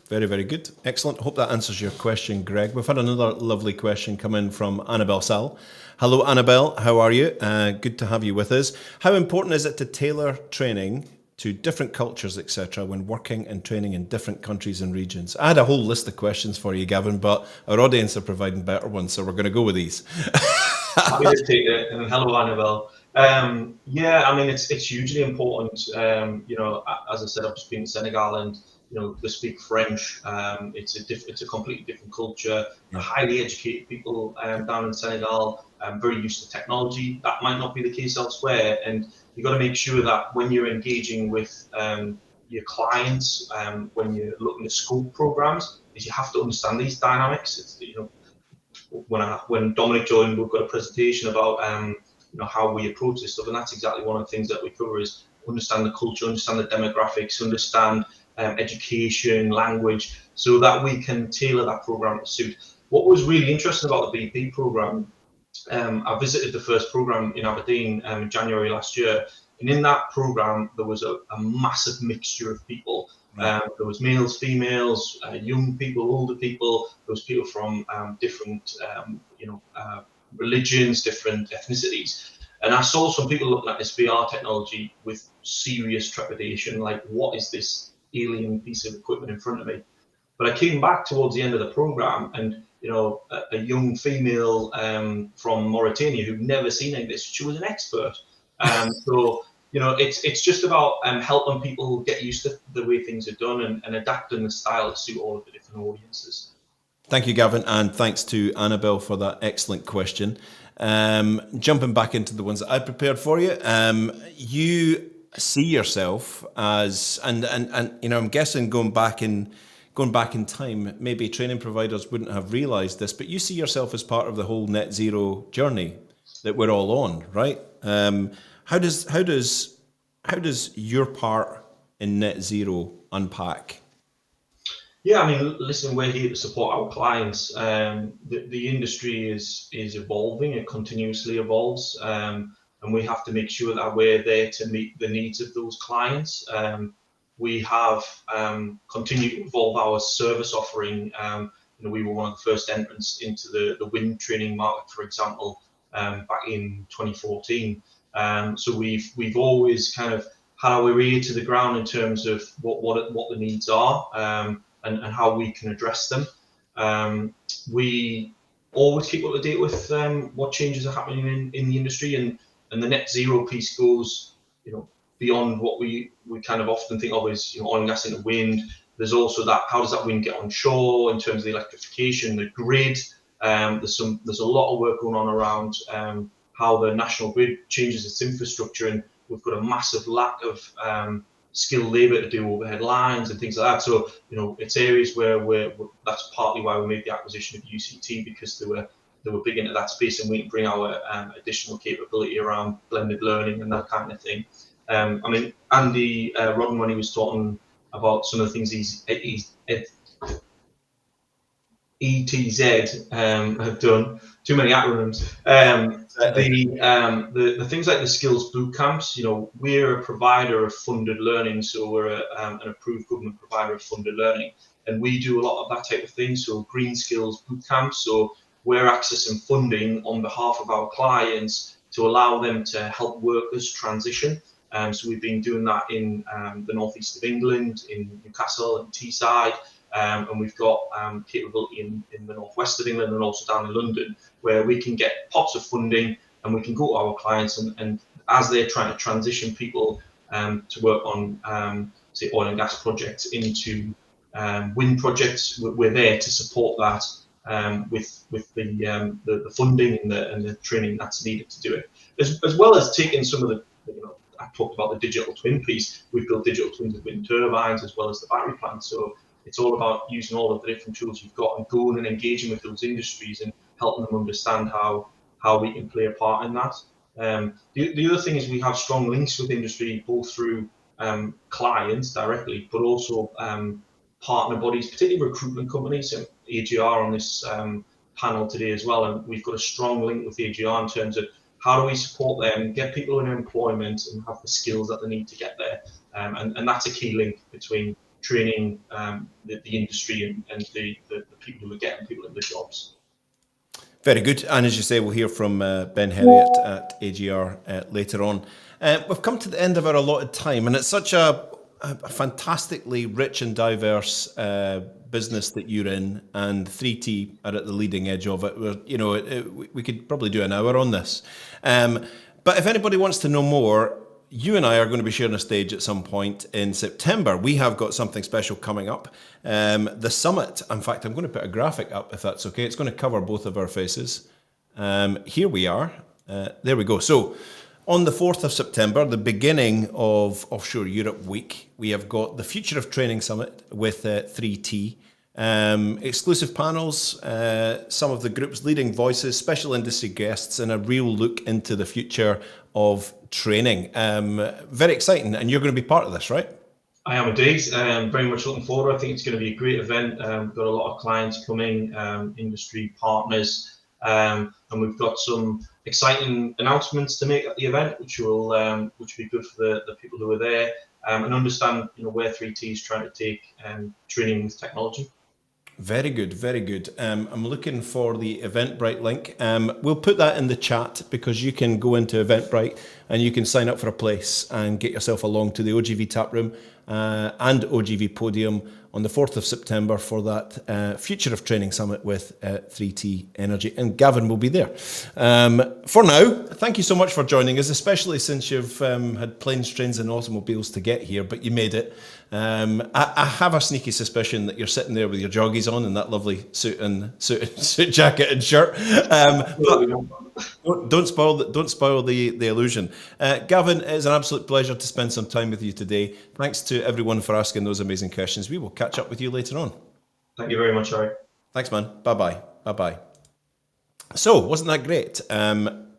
Very, very good. Excellent. Hope that answers your question, Greg. We've had another lovely question come in from Annabelle Sal. Hello, Annabelle. How are you? Good to have you with us. How important is it to tailor training to different cultures, etc., when working and training in different countries and regions? I had a whole list of questions for you, Gavin, but our audience are providing better ones, so we're going to go with these. Happy to take it. And hello, Annabelle. It's hugely important. As I said, I've just been in Senegal, and they speak French. It's a completely different culture. Yeah. Highly educated people down in Senegal, very used to technology. That might not be the case elsewhere, and you've got to make sure that when you're engaging with your clients, when you're looking to scope programs, is you have to understand these dynamics. It's, when Dominic joined, we've got a presentation about how we approach this stuff, and that's exactly one of the things that we cover: is understand the culture, understand the demographics, understand education, language, so that we can tailor that program to suit. What was really interesting about the BP program, I visited the first program in Aberdeen in January last year, and in that program there was a massive mixture of people. There was males, females, young people, older people. There was people from different religions, different ethnicities. And I saw some people looking at this VR technology with serious trepidation, like, what is this alien piece of equipment in front of me? But I came back towards the end of the program, and a young female from Mauritania who'd never seen any of this, she was an expert. So it's just about helping people get used to the way things are done, and adapting the style to suit all of the different audiences. Thank you, Gavin, and thanks to Annabelle for that excellent question. Jumping back into the ones that I prepared for you, you see yourself as, and I'm guessing going back in time, maybe training providers wouldn't have realised this, but you see yourself as part of the whole net zero journey that we're all on, right? How does your part in net zero unpack? Yeah, listen, we're here to support our clients. The industry is evolving; it continuously evolves, and we have to make sure that we're there to meet the needs of those clients. We have continued to evolve our service offering. We were one of the first entrants into the wind training market, for example, back in 2014. So we've always kind of had our ear to the ground in terms of what the needs are. And how we can address them. We always keep up to date with what changes are happening in the industry, and the net zero piece goes beyond what we kind of often think of as oil and gas into wind. There's also that, how does that wind get on shore in terms of the electrification, the grid. There's a lot of work going on around how the national grid changes its infrastructure, and we've got a massive lack of skilled labour to do overhead lines and things like that. So it's areas where that's partly why we made the acquisition of UCT, because they were big into that space, and we can bring our additional capability around blended learning and that kind of thing. Andy Rodden, when he was talking about some of the things ETZ have done, too many acronyms. The things like the skills boot camps, we're a provider of funded learning, so we're an approved government provider of funded learning, and we do a lot of that type of thing. So green skills boot camps, so we're accessing funding on behalf of our clients to allow them to help workers transition. So we've been doing that in the northeast of England, in Newcastle and Teesside. And we've got capability in the northwest of England, and also down in London, where we can get pots of funding, and we can go to our clients, and as they're trying to transition people to work on say oil and gas projects into wind projects, we're there to support that with the funding and the training that's needed to do it, as well as taking some of the I talked about the digital twin piece. We've built digital twins of wind turbines as well as the battery plants. So it's all about using all of the different tools you've got and going and engaging with those industries and helping them understand how we can play a part in that. The other thing is we have strong links with industry, both through clients directly, but also partner bodies, particularly recruitment companies. So AGR on this panel today as well, and we've got a strong link with AGR in terms of how do we support them, get people in employment and have the skills that they need to get there. And that's a key link between training the industry and the people who are getting people in the jobs. Very good. And as you say, we'll hear from Ben Herriot at AGR later on. We've come to the end of our allotted time, and it's such a fantastically rich and diverse business that you're in, and 3T are at the leading edge of it. We could probably do an hour on this. But if anybody wants to know more, you and I are going to be sharing a stage at some point in September. We have got something special coming up. The summit, in fact, I'm going to put a graphic up if that's okay. It's going to cover both of our faces. Here we are. There we go. So on the 4th of September, the beginning of Offshore Europe Week, we have got the Future of Training Summit with 3T. Exclusive panels, some of the group's leading voices, special industry guests, and a real look into the future of training. Very exciting, and you're going to be part of this, right? I am indeed. Very much looking forward. I think it's going to be a great event. We've got a lot of clients coming, industry partners, and we've got some exciting announcements to make at the event, which will be good for the people who are there, and understand where 3T is trying to take training with technology. Very good, very good. I'm looking for the Eventbrite link. We'll put that in the chat because you can go into Eventbrite and you can sign up for a place and get yourself along to the OGV tap room and OGV podium on the 4th of September for that Future of Training Summit with 3T Energy. And Gavin will be there. For now, thank you so much for joining us, especially since you've had planes, trains and automobiles to get here, but you made it. I have a sneaky suspicion that you're sitting there with your joggies on and that lovely suit jacket and shirt. But don't spoil the illusion. Gavin, it is an absolute pleasure to spend some time with you today. Thanks to everyone for asking those amazing questions. We will catch up with you later on. Thank you very much, Eric. Thanks, man. Bye-bye. So, wasn't that great?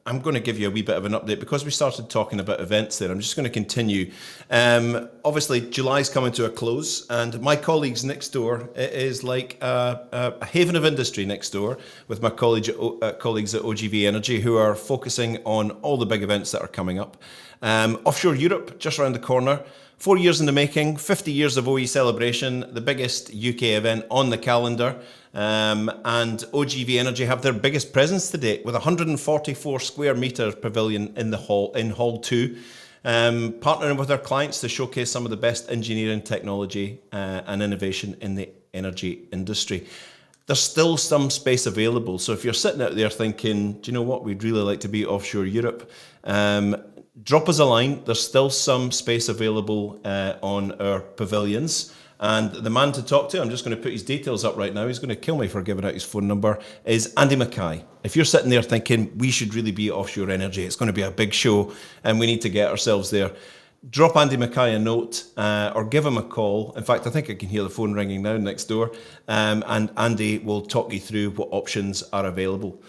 I'm going to give you a wee bit of an update because we started talking about events there. I'm just going to continue. Obviously, July's coming to a close, and my colleagues next door, it is like a haven of industry next door with my colleagues at OGV Energy who are focusing on all the big events that are coming up. Offshore Europe, just around the corner. 4 years in the making, 50 years of OE celebration, the biggest UK event on the calendar. And OGV Energy have their biggest presence to date with 144 square metre pavilion in Hall 2, partnering with our clients to showcase some of the best engineering technology and innovation in the energy industry. There's still some space available, so if you're sitting out there thinking, do you know what, we'd really like to be offshore Europe, drop us a line. There's still some space available on our pavilions. And the man to talk to, I'm just going to put his details up right now. He's going to kill me for giving out his phone number, is Andy Mackay. If you're sitting there thinking, we should really be offshore energy, it's going to be a big show and we need to get ourselves there, drop Andy Mackay a note or give him a call. In fact, I think I can hear the phone ringing now next door. And Andy will talk you through what options are available.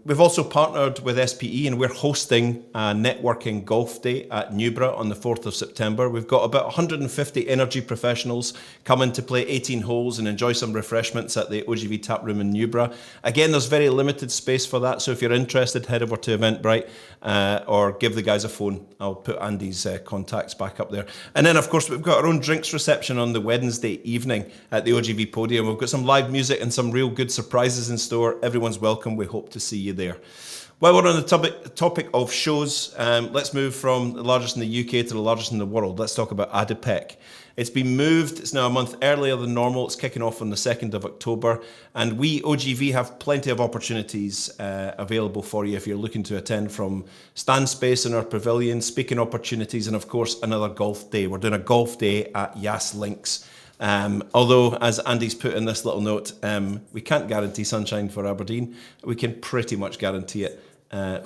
We've also partnered with SPE and we're hosting a networking golf day at Newborough on the 4th of September. We've got about 150 energy professionals coming to play 18 holes and enjoy some refreshments at the OGV tap room in Newborough. Again, there's very limited space for that, so if you're interested, head over to Eventbrite or give the guys a phone. I'll put Andy's contacts back up there. And then, of course, we've got our own drinks reception on the Wednesday evening at the OGV podium. We've got some live music and some real good surprises in store. Everyone's welcome. We hope to see you there. While we're on the topic of shows, let's move from the largest in the UK to the largest in the world. Let's talk about ADIPEC. It's been moved. It's now a month earlier than normal. It's kicking off on the 2nd of October. And we, OGV, have plenty of opportunities available for you if you're looking to attend, from stand space in our pavilion, speaking opportunities, and of course, another golf day. We're doing a golf day at Yas Links. Although, as Andy's put in this little note, we can't guarantee sunshine for Aberdeen. We can pretty much guarantee it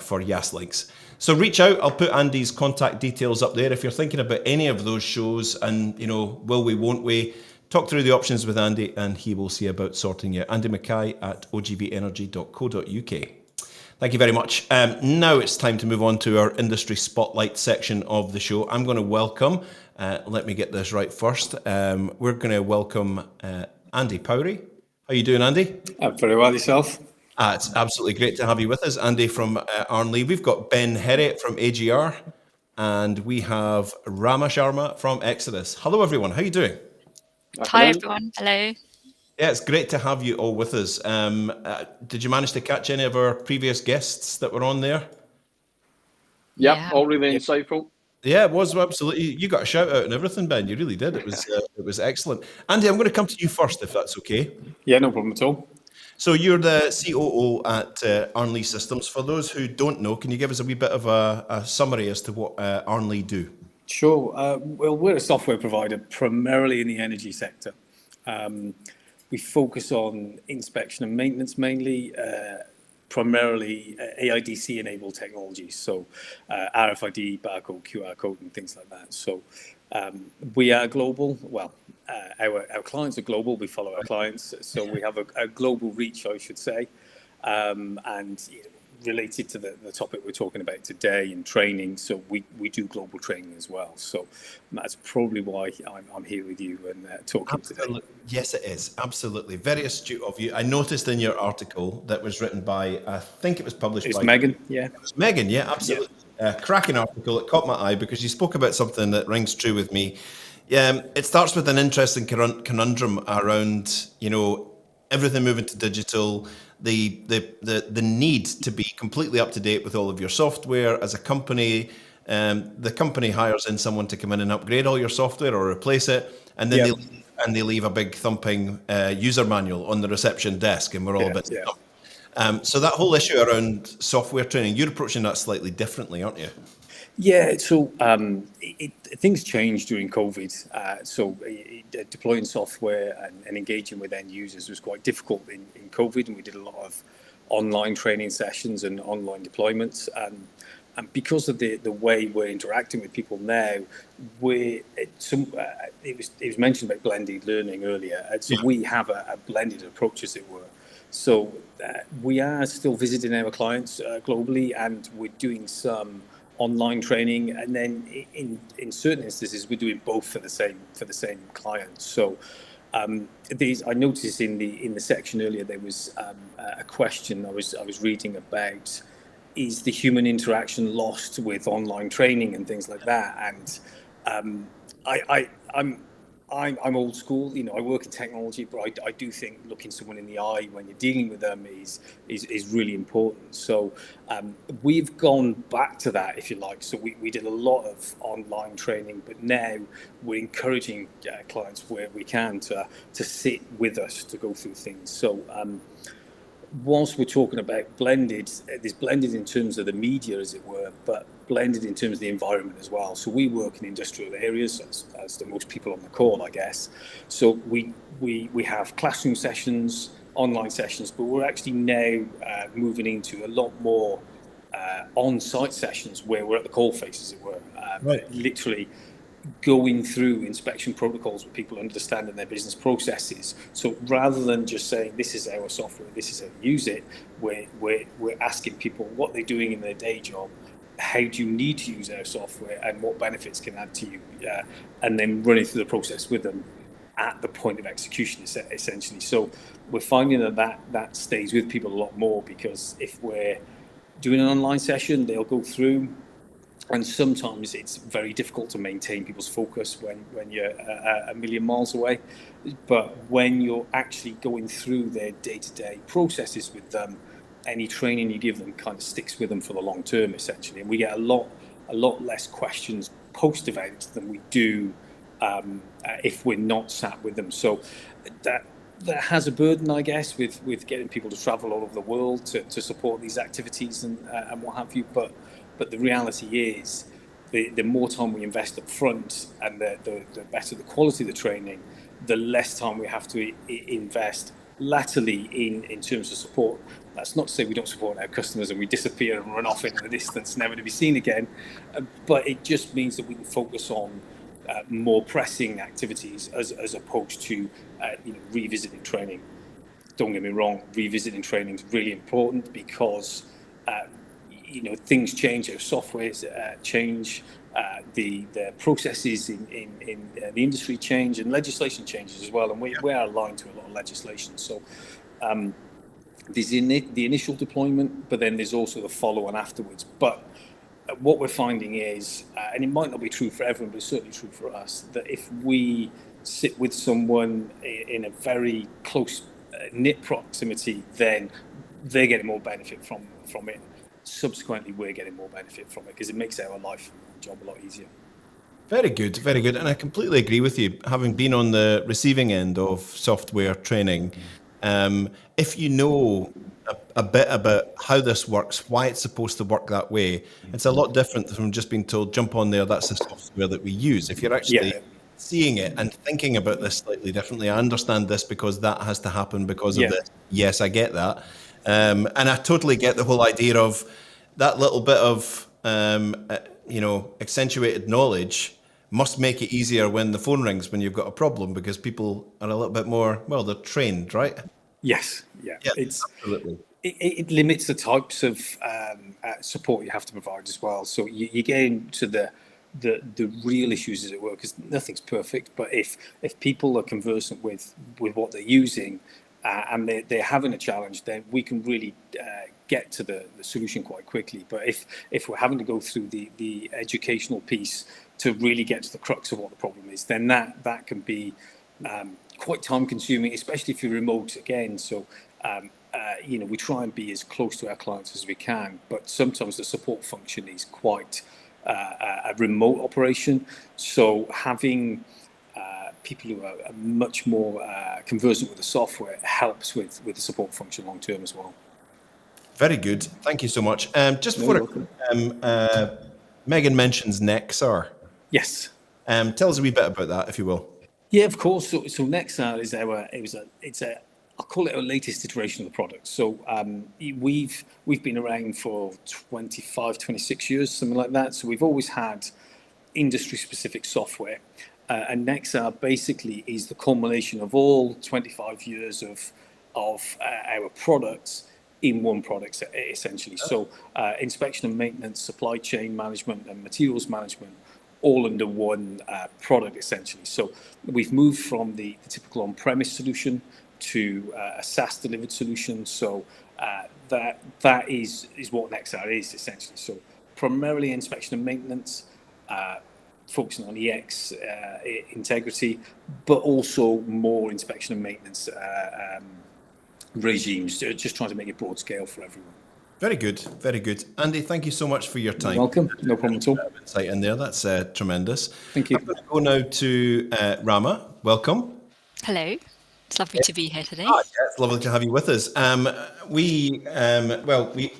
for Yas Links. So reach out. I'll put Andy's contact details up there. If you're thinking about any of those shows and, will we, won't we, talk through the options with Andy and he will see about sorting you. Andy Mackay at ogvenergy.co.uk. Thank you very much. Now it's time to move on to our industry spotlight section of the show. I'm going to welcome, let me get this right first. We're going to welcome Andy Powrie. How you doing, Andy? Very well, yourself? It's absolutely great to have you with us, Andy from Arnlea. We've got Ben Herriot from AGR, and we have Rama Sharma from XODUS. Hello, everyone. How are you doing? Hi, everyone. Hello. Yeah, it's great to have you all with us. Did you manage to catch any of our previous guests that were on there? Yeah, all really insightful. Yeah, it was absolutely. You got a shout out and everything, Ben. You really did. It was excellent. Andy, I'm going to come to you first, if that's okay. Yeah, no problem at all. So you're the COO at Arnlea Systems. For those who don't know, can you give us a wee bit of a summary as to what Arnlea do? Sure. Well, we're a software provider primarily in the energy sector. We focus on inspection and maintenance mainly, primarily AIDC-enabled technologies, so RFID, barcode, QR code, and things like that. So we are global. Well, our clients are global. We follow our clients, so we have a global reach, I should say. And related to the topic we're talking about today in training, so we do global training as well. So that's probably why I'm here with you and talking today. Yes, it is. Absolutely. Very astute of you. I noticed in your article that was written by, I think it was published by... Megan, yeah. It was Megan, yeah, absolutely. Yeah. Cracking article. It caught my eye because you spoke about something that rings true with me. It starts with an interesting conundrum around, everything moving to digital, the need to be completely up to date with all of your software as a company. The company hires in someone to come in and upgrade all your software or replace it, and then they leave a big thumping user manual on the reception desk, and we're all a bit stumped. So that whole issue around software training, you're approaching that slightly differently, aren't you? Yeah, so things changed during COVID. So deploying software and engaging with end users was quite difficult in COVID, and we did a lot of online training sessions and online deployments. And because of the way we're interacting with people now, it was mentioned about blended learning earlier. So we have a blended approach, as it were. So we are still visiting our clients globally, and we're doing some online training, and then in certain instances we're doing both for the same clients. So I noticed in the section earlier there was a question I was reading about: is the human interaction lost with online training and things like that? And I'm old school. I work in technology, but I do think looking someone in the eye when you're dealing with them is really important. So we've gone back to that, if you like. So we did a lot of online training, but now we're encouraging clients where we can to sit with us to go through things. So whilst we're talking about blended, there's blended in terms of the media, as it were, but blended in terms of the environment as well. So we work in industrial areas, as do most people on the call, I guess. So we have classroom sessions, online sessions, but we're actually now moving into a lot more on-site sessions where we're at the coalface, as it were. Literally going through inspection protocols with people understanding their business processes. So rather than just saying this is our software, this is how you use it, we're asking people what they're doing in their day job, how do you need to use our software, and what benefits can add to you, and then running through the process with them at the point of execution, essentially. So we're finding that stays with people a lot more, because if we're doing an online session, they'll go through, and sometimes it's very difficult to maintain people's focus when you're a million miles away. But when you're actually going through their day-to-day processes with them, any training you give them kind of sticks with them for the long term, essentially. And we get a lot less questions post-event than we do if we're not sat with them. So that has a burden, I guess, with getting people to travel all over the world to support these activities and what have you. But the reality is, the more time we invest up front and the better the quality of the training, the less time we have to invest latterly in terms of support. That's not to say we don't support our customers and we disappear and run off into the distance, never to be seen again. But it just means that we can focus on more pressing activities as opposed to revisiting training. Don't get me wrong, revisiting training is really important, because things change, our software change, the processes in the industry change, and legislation changes as well. And we are aligned to a lot of legislation. So there's the initial deployment, but then there's also the follow-on afterwards. But what we're finding is, and it might not be true for everyone, but it's certainly true for us, that if we sit with someone in a very close knit proximity, then they're getting more benefit from it. Subsequently, we're getting more benefit from it because it makes our life and job a lot easier. Very good, very good. And I completely agree with you. Having been on the receiving end of software training, if you know a bit about how this works, why it's supposed to work that way, it's a lot different from just being told, jump on there, that's the software that we use. If you're actually seeing it and thinking about this slightly differently, I understand this because that has to happen because of this. Yes, I get that. And I totally get the whole idea of that little bit of, accentuated knowledge must make it easier when the phone rings when you've got a problem, because people are a little bit more, well, they're trained, right? Yes, yeah. Absolutely. It limits the types of support you have to provide as well. So you get into the real issues as it were, because nothing's perfect. But if people are conversant with what they're using and they're having a challenge, then we can really get to the solution quite quickly. But if we're having to go through the educational piece to really get to the crux of what the problem is, then that can be quite time consuming, especially if you're remote again. So we try and be as close to our clients as we can, but sometimes the support function is quite a remote operation. So having people who are much more conversant with the software helps with the support function long term as well. Very good. Thank you so much. Just before Megan mentions Nexar. Yes. Tell us a wee bit about that, if you will. Yeah, of course. So Nexar is I'll call it our latest iteration of the product. So we've been around for 25, 26 years, something like that. So we've always had industry-specific software. And Nexar basically is the culmination of all 25 years of our products in one product, essentially. So inspection and maintenance, supply chain management, and materials management, all under one product, essentially. So we've moved from the typical on-premise solution to a SaaS delivered solution. So that is what Nexar is, essentially. So primarily inspection and maintenance, focusing on EX integrity, but also more inspection and maintenance regimes, just trying to make it broad scale for everyone. Very good, very good. Andy, thank you so much for your time. You're welcome, no problem at all. Insight in there, that's tremendous. Thank you. I'm going to go now to Rama. Welcome. Hello. It's lovely to be here today. Yeah, it's lovely to have you with us.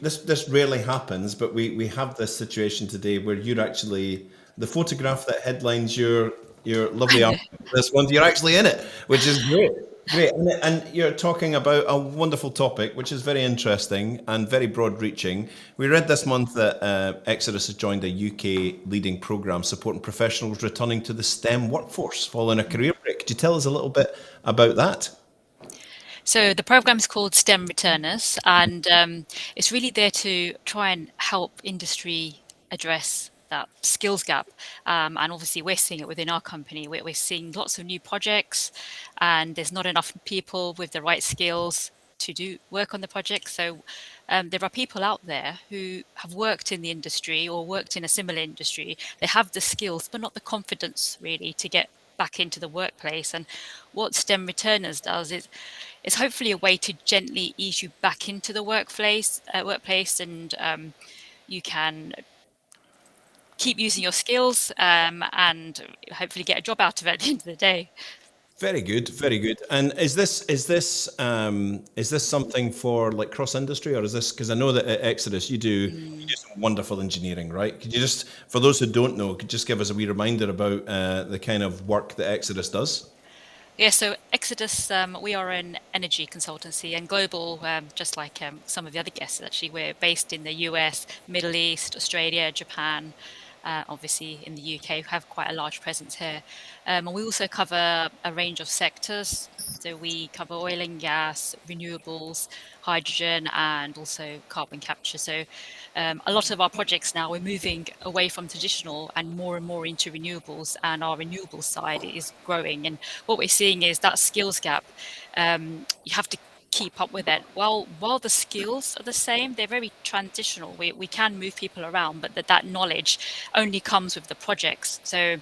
This rarely happens, but we have this situation today where you're actually the photograph that headlines your lovely article. This one, you're actually in it, which is great. Great, and you're talking about a wonderful topic, which is very interesting and very broad-reaching. We read this month that XODUS has joined a UK leading programme supporting professionals returning to the STEM workforce following a career break. Could you tell us a little bit about that? So the programme is called STEM Returners, and it's really there to try and help industry address that skills gap, and obviously we're seeing it within our company. We're seeing lots of new projects, and there's not enough people with the right skills to do work on the project. So there are people out there who have worked in the industry or worked in a similar industry. They have the skills, but not the confidence really to get back into the workplace. And what STEM Returners does is it's hopefully a way to gently ease you back into the workplace, and you can keep using your skills and hopefully get a job out of it at the end of the day. Very good, very good. And is this something for like cross industry, or is this, because I know that at XODUS you do some wonderful engineering, right? Could you just, for those who don't know, could you just give us a wee reminder about the kind of work that XODUS does? Yeah, so XODUS, we are an energy consultancy and global, just like some of the other guests actually. We're based in the US, Middle East, Australia, Japan. obviously in the UK, we have quite a large presence here. And we also cover a range of sectors. So we cover oil and gas, renewables, hydrogen, and also carbon capture. So a lot of our projects now, we're moving away from traditional and more into renewables, and our renewables side is growing. And what we're seeing is that skills gap. You have to keep up with it. While the skills are the same, they're very transitional. We can move people around, but that knowledge only comes with the projects. So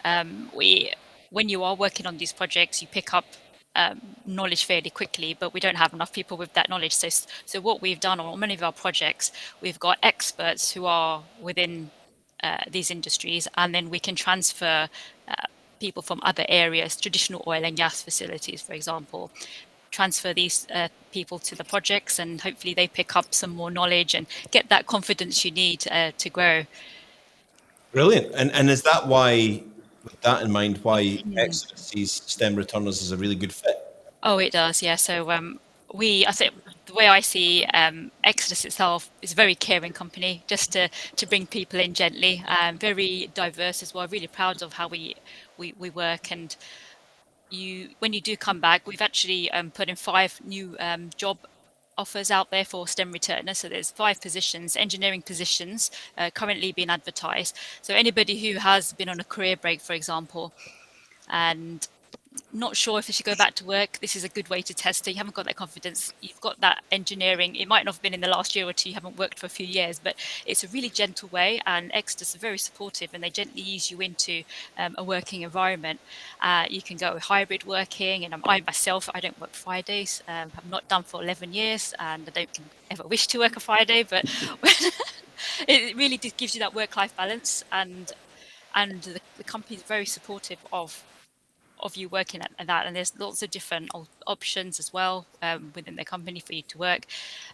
when you are working on these projects, you pick up knowledge fairly quickly, but we don't have enough people with that knowledge. So what we've done on many of our projects, we've got experts who are within these industries, and then we can transfer people from other areas, traditional oil and gas facilities, for example, transfer these people to the projects, and hopefully they pick up some more knowledge and get that confidence you need to grow. Brilliant. And is that why, with that in mind, why XODUS sees STEM returners as a really good fit? Oh, it does, yeah. So I think the way I see XODUS itself is a very caring company, just to bring people in gently, very diverse as well. Really proud of how we work. And when you do come back, we've actually put in 5 new job offers out there for STEM returners. So there's 5 positions, engineering positions, currently being advertised. So anybody who has been on a career break, for example, and not sure if they should go back to work, this is a good way to test it. You haven't got that confidence, you've got that engineering, it might not have been in the last year or two, you haven't worked for a few years, but it's a really gentle way, and XODUS are very supportive, and they gently ease you into a working environment. You can go hybrid working, and I myself, I don't work Fridays. I've not done for 11 years, and I don't ever wish to work a Friday, but it really gives you that work-life balance, and the company is very supportive of you working at that, and there's lots of different options as well within the company for you to work.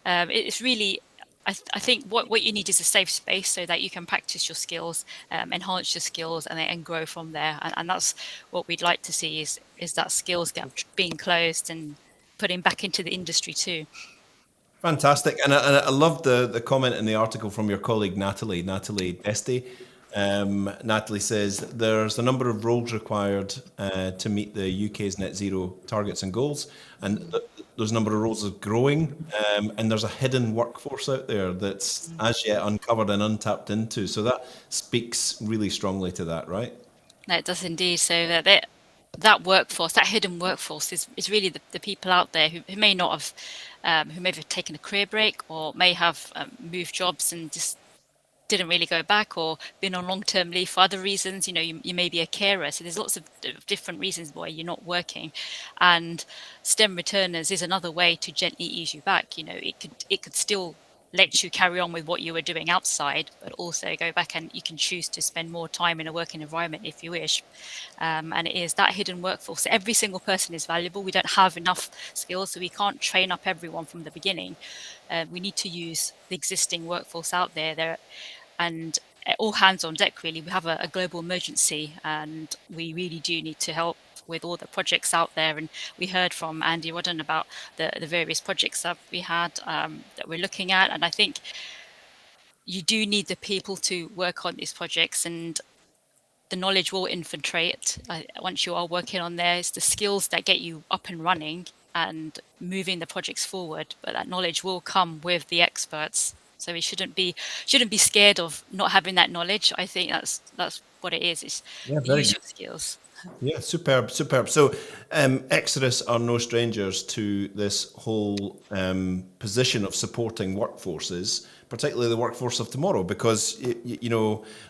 It's really, I think what you need is a safe space so that you can practice your skills, enhance your skills, and grow from there. And that's what we'd like to see is that skills gap being closed and putting back into the industry too. Fantastic. And I love the comment in the article from your colleague, Natalie Besti. Natalie says there's a number of roles required to meet the UK's net zero targets and goals, and those number of roles are growing, and there's a hidden workforce out there that's as yet uncovered and untapped into. So that speaks really strongly to that, right? That does indeed. So that workforce, that hidden workforce, is really the people out there who may not have, who may have taken a career break, or may have moved jobs and just didn't really go back, or been on long-term leave for other reasons. You may be a carer, so there's lots of different reasons why you're not working, and STEM returners is another way to gently ease you back. It could still let you carry on with what you were doing outside, but also go back, and you can choose to spend more time in a working environment if you wish. And it is that hidden workforce. Every single person is valuable. We don't have enough skills, so we can't train up everyone from the beginning. We need to use the existing workforce out there. And all hands on deck, really. We have a global emergency, and we really do need to help with all the projects out there. And we heard from Andy Rodden about the various projects that we had that we're looking at. And I think you do need the people to work on these projects, and the knowledge will infiltrate once you are working on there. It's the skills that get you up and running and moving the projects forward, but that knowledge will come with the experts. So we shouldn't be scared of not having that knowledge. I think that's what it is. It's use your skills. Yeah, superb. So XODUS are no strangers to this whole position of supporting workforces, particularly the workforce of tomorrow, because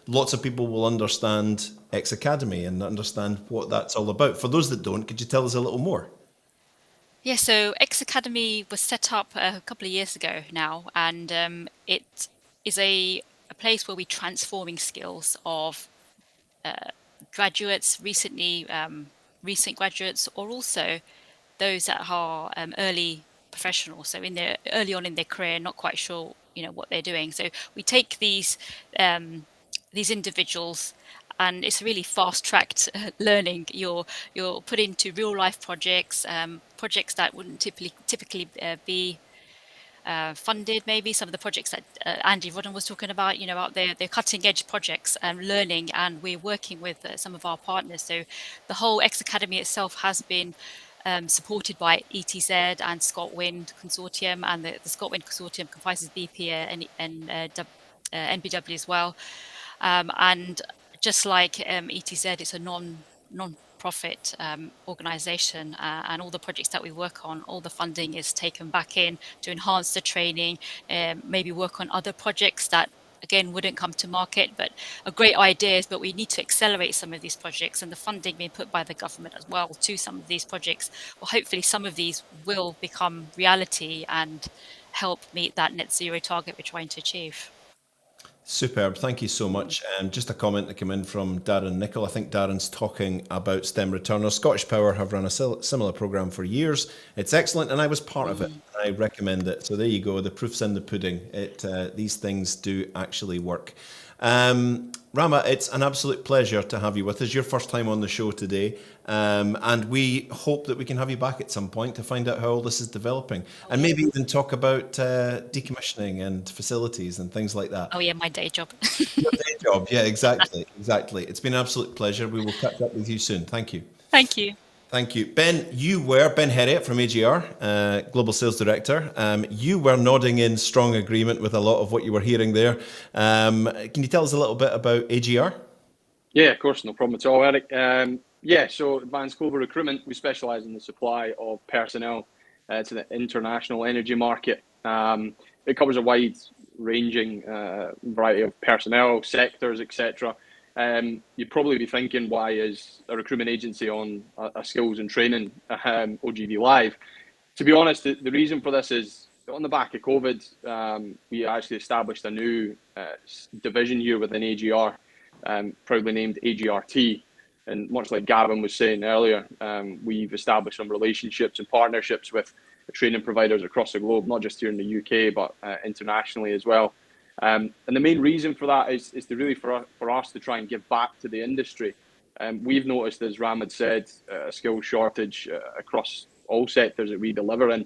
lots of people will understand X Academy and understand what that's all about. For those that don't, could you tell us a little more? Yeah, so X Academy was set up a couple of years ago now, and it is a place where we're transforming skills of graduates, recent graduates, or also those that are early professionals. So early on in their career, not quite sure what they're doing. So we take these individuals, and it's really fast-tracked learning. You're put into real-life projects, projects that wouldn't typically be funded, maybe some of the projects that Andy Rodden was talking about, out there, they're cutting edge projects and learning, and we're working with some of our partners. So the whole X Academy itself has been supported by ETZ and ScotWind Consortium, and the ScotWind Consortium comprises BP and NBW as well. And just like ETZ, it's a non-profit organization, and all the projects that we work on, all the funding is taken back in to enhance the training, maybe work on other projects that again wouldn't come to market, but are great ideas. But we need to accelerate some of these projects, and the funding being put by the government as well to some of these projects. Well, hopefully some of these will become reality and help meet that net zero target we're trying to achieve. Superb. Thank you so much. Just a comment that came in from Darren Nichol. I think Darren's talking about STEM returners. Scottish Power have run a similar programme for years. It's excellent, and I was part of it. I recommend it. So there you go. The proof's in the pudding. These things do actually work. Rama, it's an absolute pleasure to have you with us. Your first time on the show today, and we hope that we can have you back at some point to find out how all this is developing, and maybe even talk about decommissioning and facilities and things like that. Oh yeah, my day job. Your day job, yeah, exactly. It's been an absolute pleasure. We will catch up with you soon. Thank you. Thank you. Thank you. Ben Herriot from AGR, Global Sales Director. You were nodding in strong agreement with a lot of what you were hearing there. Can you tell us a little bit about AGR? Yeah, of course, no problem at all, Eric. So Advanced Global Recruitment, we specialise in the supply of personnel to the international energy market. It covers a wide-ranging variety of personnel, sectors, etc. You'd probably be thinking, why is a recruitment agency on a skills and training OGV Live? To be honest, the reason for this is on the back of COVID, we actually established a new division here within AGR, proudly named AGRT. And much like Gavin was saying earlier, we've established some relationships and partnerships with training providers across the globe, not just here in the UK, but internationally as well. And the main reason for that is to really for us to try and give back to the industry. We've noticed, as Ram had said, a skill shortage across all sectors that we deliver in,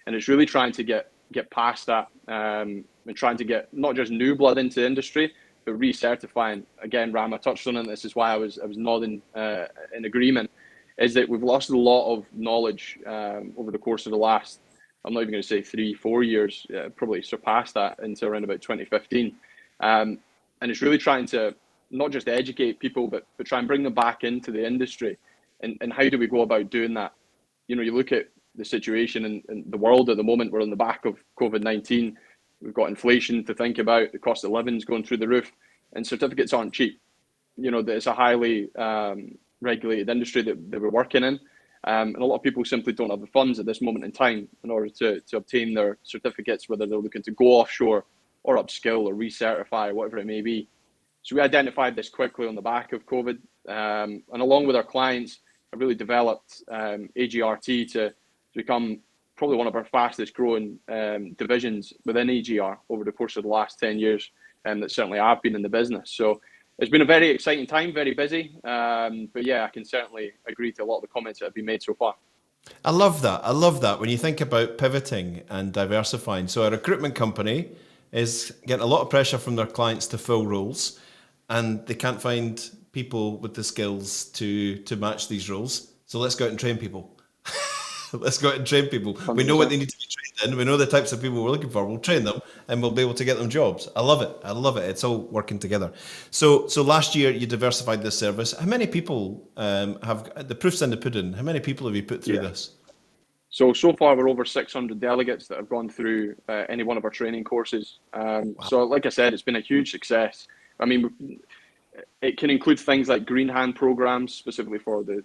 and it's really trying to get past that and trying to get not just new blood into the industry, but recertifying. Again, Ram, I touched on it, and this is why I was nodding in agreement, is that we've lost a lot of knowledge over the course of the last, I'm not even going to say 3-4 years, probably surpassed that into around about 2015. And it's really trying to not just educate people, but try and bring them back into the industry. And how do we go about doing that? You look at the situation in the world at the moment. We're on the back of COVID-19. We've got inflation to think about. The cost of living is going through the roof, and certificates aren't cheap. It's a highly regulated industry that we're working in. And a lot of people simply don't have the funds at this moment in time in order to obtain their certificates, whether they're looking to go offshore or upskill or recertify, whatever it may be. So we identified this quickly on the back of COVID. And along with our clients, have really developed AGRT to become probably one of our fastest growing divisions within AGR over the course of the last 10 years. And that certainly I've been in the business. So it's been a very exciting time, very busy. But yeah, I can certainly agree to a lot of the comments that have been made so far. I love that. When you think about pivoting and diversifying. So a recruitment company is getting a lot of pressure from their clients to fill roles, and they can't find people with the skills to match these roles. So let's go out and train people. Let's go out and train people. 100%. We know what they need to be trained in. We know the types of people we're looking for. We'll train them and we'll be able to get them jobs. I love it. It's all working together. So last year you diversified this service. How many people have, the proof's in the pudding, how many people have you put through this? So far we're over 600 delegates that have gone through any one of our training courses. Wow. So like I said, it's been a huge success. I mean, it can include things like green hand programs, specifically for the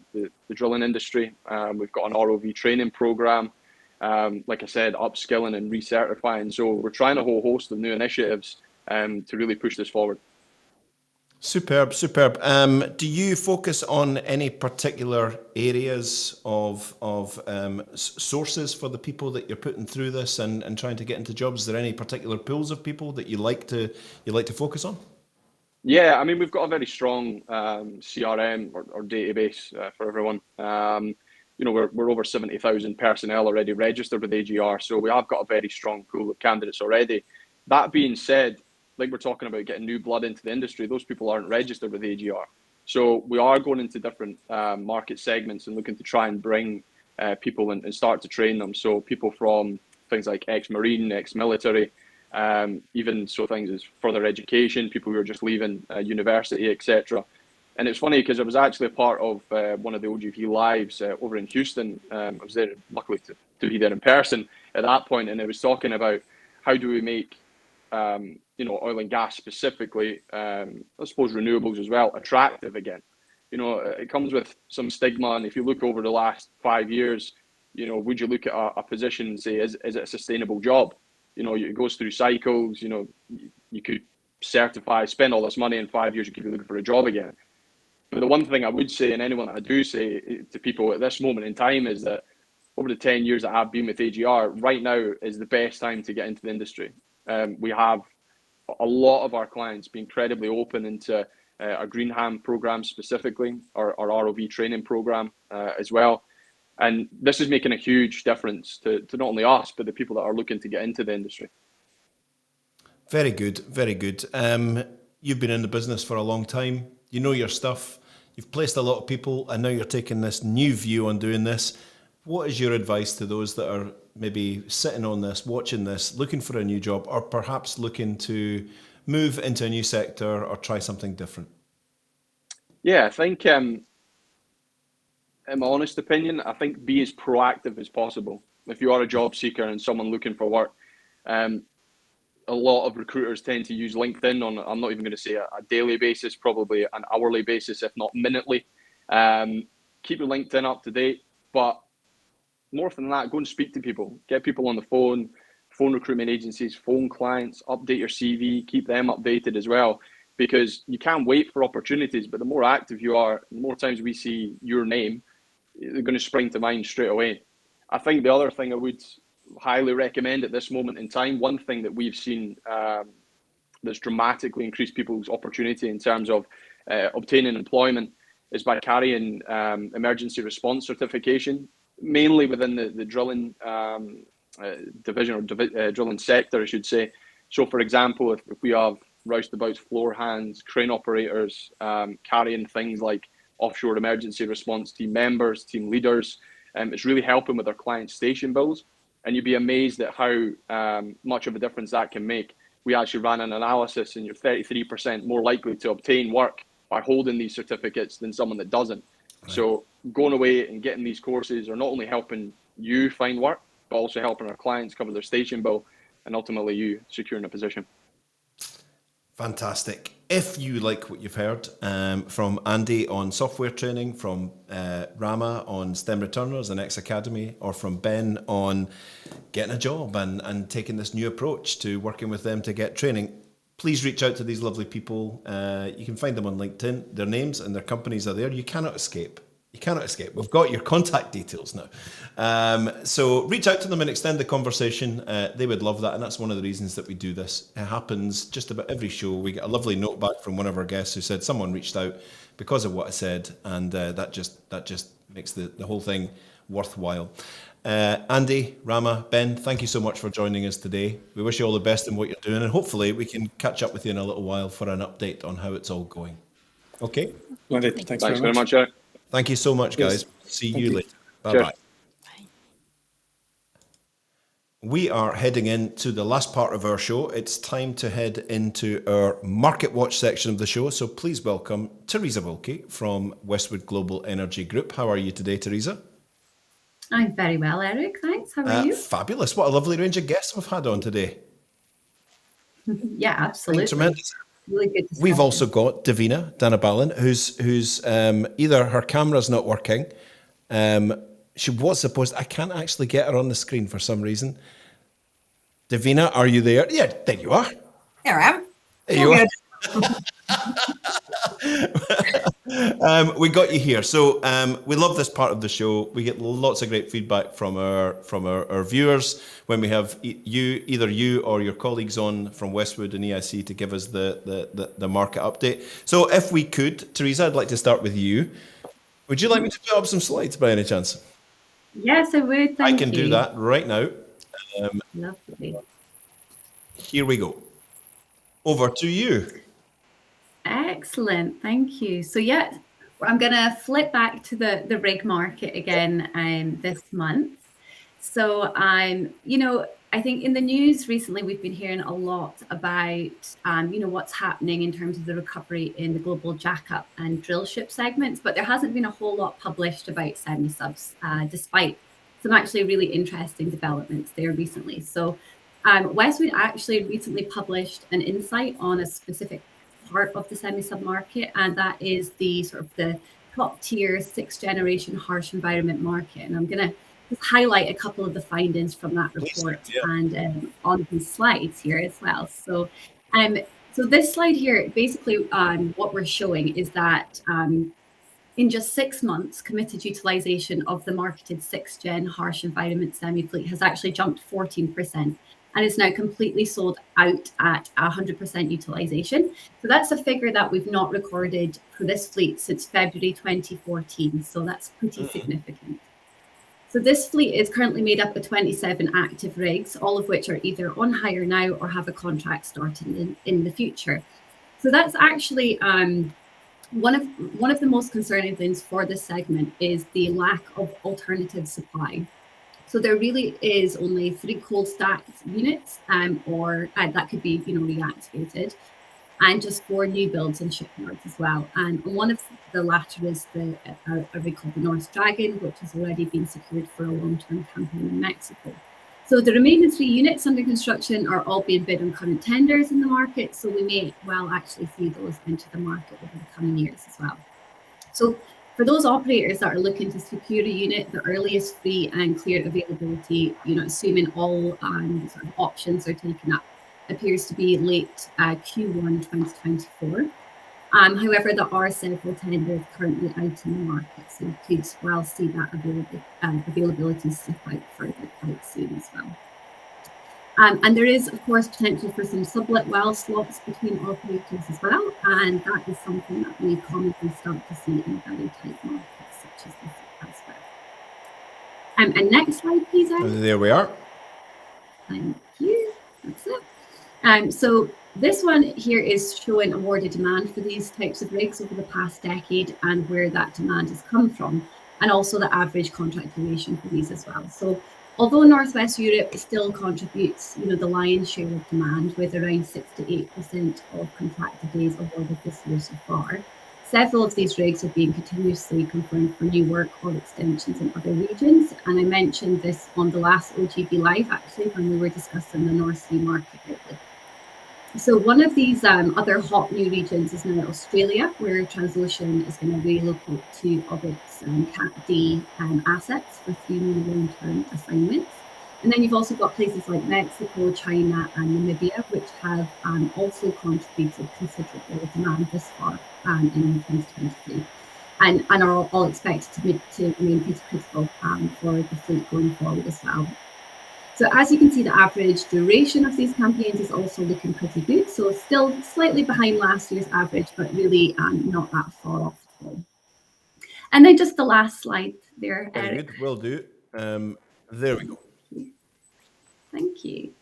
drilling industry. We've got an ROV training program, like I said, upskilling and recertifying. So we're trying a whole host of new initiatives to really push this forward. Superb. Do you focus on any particular areas of sources for the people that you're putting through this and trying to get into jobs? Is there any particular pools of people that you like to focus on? Yeah, I mean, we've got a very strong CRM or database for everyone. we're over 70,000 personnel already registered with AGR, so we have got a very strong pool of candidates already. That being said, like we're talking about getting new blood into the industry, those people aren't registered with AGR. So we are going into different market segments and looking to try and bring people and start to train them. So people from things like ex-Marine, ex-military, even so things as further education, people who are just leaving university, etc. And it's funny because I was actually a part of one of the OGV lives over in Houston. I was there luckily to be there in person at that point, and I was talking about how do we make oil and gas specifically, I suppose renewables as well, attractive again. It comes with some stigma, and if you look over the last 5 years, would you look at a position and say, is it a sustainable job? It goes through cycles. You could certify, spend all this money, in 5 years you could be looking for a job again. But the one thing I would say, and anyone that I do say to people at this moment in time, is that over the 10 years that I've been with AGR, right now is the best time to get into the industry. We have a lot of our clients be incredibly open into our Green Ham program specifically, our ROV training program as well. And this is making a huge difference to not only us, but the people that are looking to get into the industry. Very good, very good. You've been in the business for a long time. You know your stuff. You've placed a lot of people, and now you're taking this new view on doing this. What is your advice to those that are maybe sitting on this, watching this, looking for a new job, or perhaps looking to move into a new sector or try something different? Yeah, I think, in my honest opinion, I think be as proactive as possible. If you are a job seeker and someone looking for work, a lot of recruiters tend to use LinkedIn on, I'm not even going to say a daily basis, probably an hourly basis, if not minutely. Keep your LinkedIn up to date, but more than that, go and speak to people, get people on the phone recruitment agencies, phone clients, update your CV, keep them updated as well, because you can't wait for opportunities, but the more active you are, the more times we see your name, they're going to spring to mind straight away. I think the other thing I would highly recommend at this moment in time, one thing that we've seen that's dramatically increased people's opportunity in terms of obtaining employment is by carrying emergency response certification, mainly within the drilling division or drilling sector, I should say. So, for example, if we have roustabouts, floor hands, crane operators carrying things like offshore emergency response team members, team leaders, it's really helping with our client station bills. And you'd be amazed at how much of a difference that can make. We actually ran an analysis, and you're 33% more likely to obtain work by holding these certificates than someone that doesn't. Right. So going away and getting these courses are not only helping you find work, but also helping our clients cover their station bill and ultimately you securing a position. Fantastic. If you like what you've heard from Andy on software training, from Rama on STEM returners and X Academy, or from Ben on getting a job and taking this new approach to working with them to get training, please reach out to these lovely people. You can find them on LinkedIn. Their names and their companies are there. You cannot escape. You cannot escape. We've got your contact details now. So reach out to them and extend the conversation. They would love that. And that's one of the reasons that we do this. It happens just about every show. We get a lovely note back from one of our guests who said someone reached out because of what I said. And that just makes the whole thing worthwhile. Andy, Rama, Ben, thank you so much for joining us today. We wish you all the best in what you're doing. And hopefully we can catch up with you in a little while for an update on how it's all going. Okay? Splendid. Thanks very much, Eric. Thank you so much, guys. Yes. See Thank you you. later. Bye-bye. Bye. We are heading into the last part of our show. It's time to head into our Market Watch section of the show. So please welcome Teresa Wilkie from Westwood Global Energy Group. How are you today, Teresa? I'm very well, Eric. Thanks. How are you? Fabulous. What a lovely range of guests we've had on today. Yeah, absolutely. Tremendous. Really good discussion. We've also got Diveena, Danabalan, who's either her camera's not working. She was supposed, I can't actually get her on the screen for some reason. Diveena, are you there? Yeah, there you are. There I am. There you are. We got you here. So we love this part of the show. We get lots of great feedback from our viewers when we have either you or your colleagues on from Westwood and EIC to give us the market update. So if we could, Teresa, I'd like to start with you. Would you like me to put up some slides by any chance? Yes, I would. I Thank can you. do that right now. Lovely. Here we go. Over to you. Excellent. Thank you. So yeah, I'm going to flip back to the rig market again this month. So I think in the news recently we've been hearing a lot about what's happening in terms of the recovery in the global jackup and drill ship segments, but there hasn't been a whole lot published about semi-subs, despite some actually really interesting developments there recently. So Westwood actually recently published an insight on a specific part of the semi-sub market, and that is the sort of the top tier 6th generation harsh environment market. And I'm going to just highlight a couple of the findings from that report and on these slides here as well. So this slide here, basically what we're showing is that in just 6 months, committed utilization of the marketed 6th gen harsh environment semi fleet has actually jumped 14%. And is now completely sold out at 100% utilization. So that's a figure that we've not recorded for this fleet since February 2014. So that's pretty significant. So this fleet is currently made up of 27 active rigs, all of which are either on hire now or have a contract starting in the future. So that's actually one of the most concerning things for this segment is the lack of alternative supply. So there really is only 3 cold stacked units, or that could be reactivated, and just 4 new builds in shipyards as well. And one of the latter is a rig called the North Dragon, which has already been secured for a long-term campaign in Mexico. So the remaining 3 units under construction are all being bid on current tenders in the market. So we may well actually see those into the market over the coming years as well. So for those operators that are looking to secure a unit, the earliest free and clear availability, assuming all sort of options are taken up, appears to be late Q1 2024. However, there are several tenders currently out in the market, so you could well see that availability slip out further quite soon as well. And there is, of course, potential for some sublet well slots between operators as well, and that is something that we commonly start to see in very tight markets such as this as well. And next slide, please, Anne. There we are. Thank you. That's it. So this one here is showing awarded demand for these types of rigs over the past decade and where that demand has come from, and also the average contract duration for these as well. So although Northwest Europe still contributes, the lion's share of demand with around 6 to 8% of contracted days awarded this year so far, several of these rigs are being continuously confirmed for new work or extensions in other regions. And I mentioned this on the last OGV Live, actually, when we were discussing the North Sea market lately. So one of these other hot new regions is now Australia, where Transocean is going to relocate 2 of its Cat D assets for 3 new long-term assignments. And then you've also got places like Mexico, China, and Namibia, which have also contributed considerable demand this far in 2023, and are all expected to remain pretty critical for the fleet going forward as well. So as you can see, the average duration of these campaigns is also looking pretty good. So still slightly behind last year's average, but really not that far off at all. And then just the last slide there, Very Eric. good, will do. There we go. Thank you.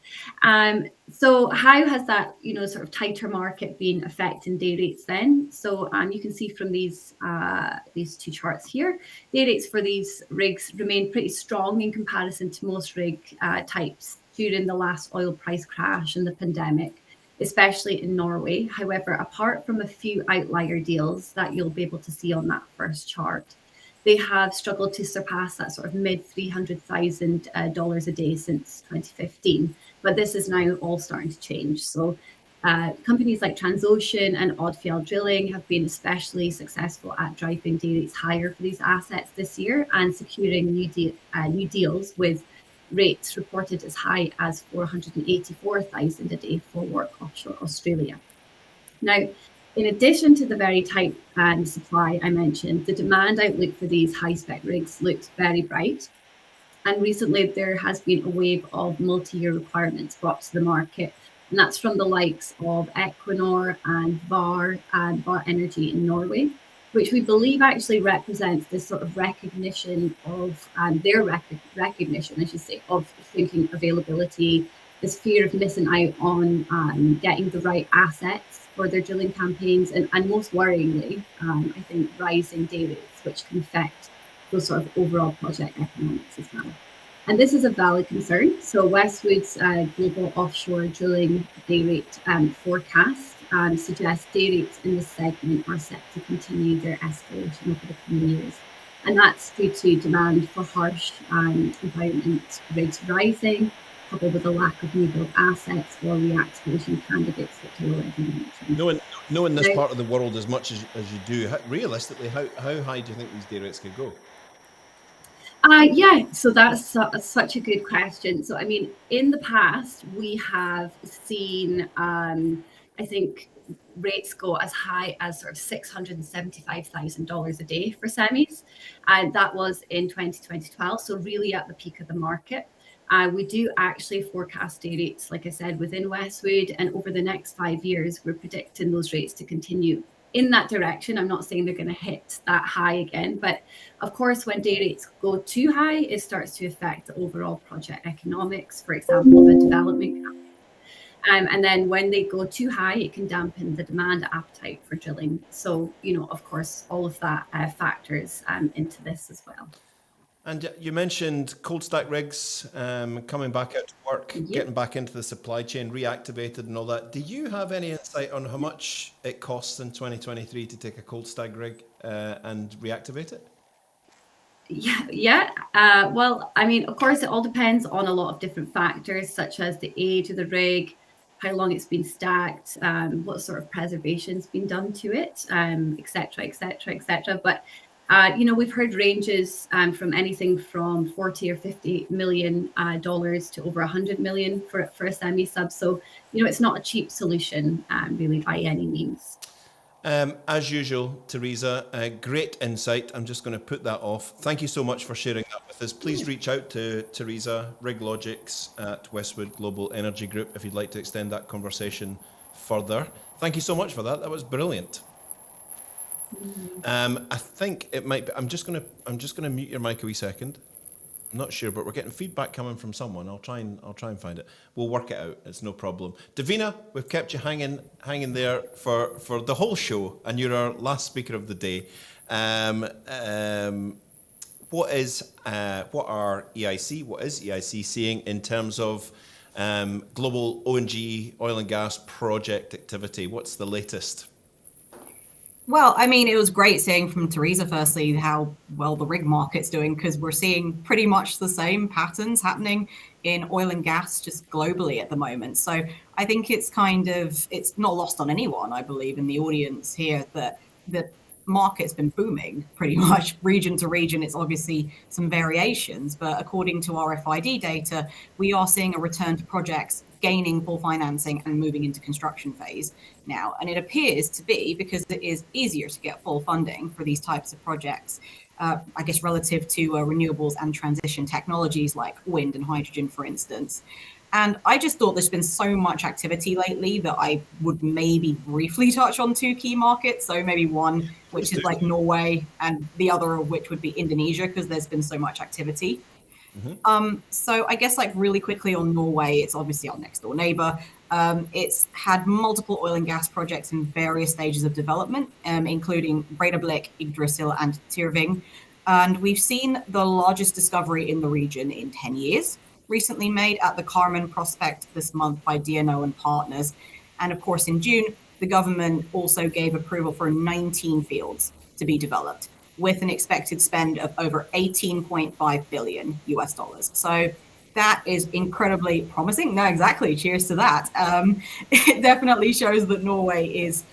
So how has that, sort of tighter market been affecting day rates then? So you can see from these 2 charts here, day rates for these rigs remain pretty strong in comparison to most rig types during the last oil price crash and the pandemic, especially in Norway. However, apart from a few outlier deals that you'll be able to see on that first chart, they have struggled to surpass that sort of mid $300,000 a day since 2015. But this is now all starting to change. So companies like Transocean and Odfjell Drilling have been especially successful at driving day rates higher for these assets this year and securing new deals with rates reported as high as $484,000 a day for work offshore Australia. Now, in addition to the very tight supply I mentioned, the demand outlook for these high-spec rigs looks very bright. And recently there has been a wave of multi-year requirements brought to the market. And that's from the likes of Equinor and VAR Energy in Norway. which we believe actually represents this sort of recognition of their recognition, I should say, of shrinking availability, this fear of missing out on getting the right assets for their drilling campaigns, and most worryingly, I think rising day rates, which can affect those sort of overall project economics as well. And this is a valid concern. So Westwood's global offshore drilling day rate forecast suggests day rates in this segment are set to continue their escalation over the coming years. And that's due to demand for harsh environment rigs rising, coupled with a lack of new build assets or reactivation candidates that you already mentioned. Knowing this part of the world as much as you do, realistically, how high do you think these day rates could go? Yeah, so that's such a good question. So, I mean, in the past, we have seen, I think, rates go as high as sort of $675,000 a day for semis. And that was in 2012, so really at the peak of the market. We do actually forecast day rates, like I said, within Westwood, and over the next 5 years, we're predicting those rates to continue in that direction. I'm not saying they're going to hit that high again, but of course, when day rates go too high, it starts to affect the overall project economics, for example, of a development. And then when they go too high, it can dampen the demand appetite for drilling. So, of course, all of that factors into this as well. And you mentioned cold stack rigs coming back out to work, getting back into the supply chain, reactivated and all that. Do you have any insight on how much it costs in 2023 to take a cold stack rig and reactivate it? Yeah. Well, I mean, of course, it all depends on a lot of different factors, such as the age of the rig, how long it's been stacked, what sort of preservation's been done to it, et cetera, et cetera, et cetera. But we've heard ranges from anything from 40 or 50 million dollars to over 100 million for a semi-sub. So, it's not a cheap solution, really, by any means. As usual, Teresa, great insight. I'm just going to put that off. Thank you so much for sharing that with us. Please reach out to Teresa, RigLogix at Westwood Global Energy Group if you'd like to extend that conversation further. Thank you so much for that. That was brilliant. I think it might be. I'm just gonna mute your mic a wee second. I'm not sure, but we're getting feedback coming from someone. I'll try and find it. We'll work it out. It's no problem. Diveena, we've kept you hanging there for the whole show, and you're our last speaker of the day. What are EIC? What is EIC seeing in terms of global O&G oil and gas project activity? What's the latest? Well, I mean, it was great seeing from Teresa, firstly, how well the rig market's doing, because we're seeing pretty much the same patterns happening in oil and gas just globally at the moment. So I think it's not lost on anyone, I believe, in the audience here, that the market's been booming pretty much region to region. It's obviously some variations, but according to our FID data, we are seeing a return to projects gaining full financing and moving into construction phase now. And it appears to be because it is easier to get full funding for these types of projects, I guess, relative to renewables and transition technologies like wind and hydrogen, for instance. And I just thought there's been so much activity lately that I would maybe briefly touch on two key markets. So maybe one, which is like Norway, and the other of which would be Indonesia, because there's been so much activity. So I guess like really quickly on Norway, it's obviously our next door neighbor. It's had multiple oil and gas projects in various stages of development, including Breidablikk, Yggdrasil and Tyrving. And we've seen the largest discovery in the region in 10 years, recently made at the Carmen prospect this month by DNO and partners. And of course, in June, the government also gave approval for 19 fields to be developed, with an expected spend of over $18.5 billion US. So that is incredibly promising. No, exactly. Cheers to that. It definitely shows that Norway is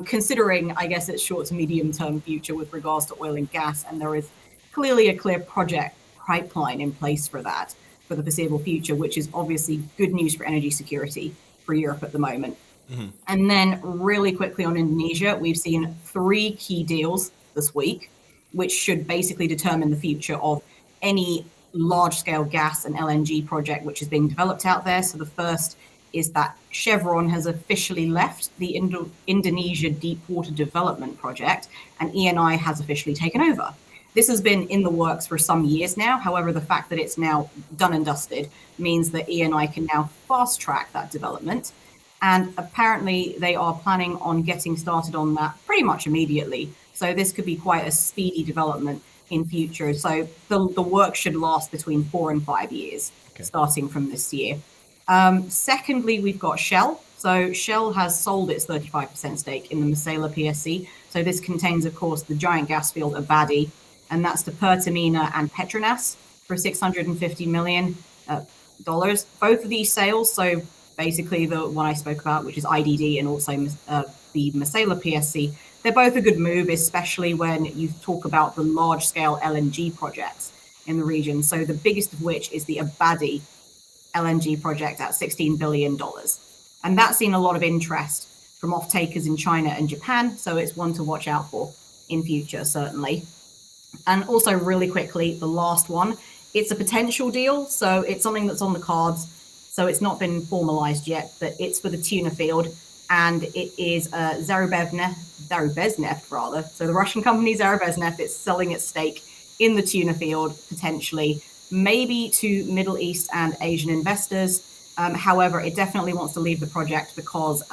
considering, I guess, its short to medium term future with regards to oil and gas. And there is clearly a clear project pipeline in place for that for the foreseeable future, which is obviously good news for energy security for Europe at the moment. And then really quickly on Indonesia, we've seen 3 key deals this week, which should basically determine the future of any large-scale gas and LNG project which is being developed out there. So the first is that Chevron has officially left the Indonesia Deepwater Development Project, and Eni has officially taken over. This has been in the works for some years now. However, the fact that it's now done and dusted means that Eni can now fast track that development. And apparently they are planning on getting started on that pretty much immediately. So this could be quite a speedy development in future. So the work should last between 4 and 5 years, starting from this year. Secondly, we've got Shell. So Shell has sold its 35% stake in the Masela PSC. So this contains, of course, the giant gas field Abadi, and that's to Pertamina and Petronas for $650 million. Both of these sales, so basically the one I spoke about, which is IDD, and also the Masela PSC, they're both a good move, especially when you talk about the large-scale LNG projects in the region. So the biggest of which is the Abadi LNG project at $16 billion. And that's seen a lot of interest from off-takers in China and Japan, so it's one to watch out for in future, certainly. And also really quickly, the last one, it's a potential deal, so it's something that's on the cards, so it's not been formalized yet, but it's for the tuna field, and it is Zarubezhneft rather. So the Russian company Zarubezhneft is selling its stake in the tuna field, potentially, maybe to Middle East and Asian investors. However, it definitely wants to leave the project because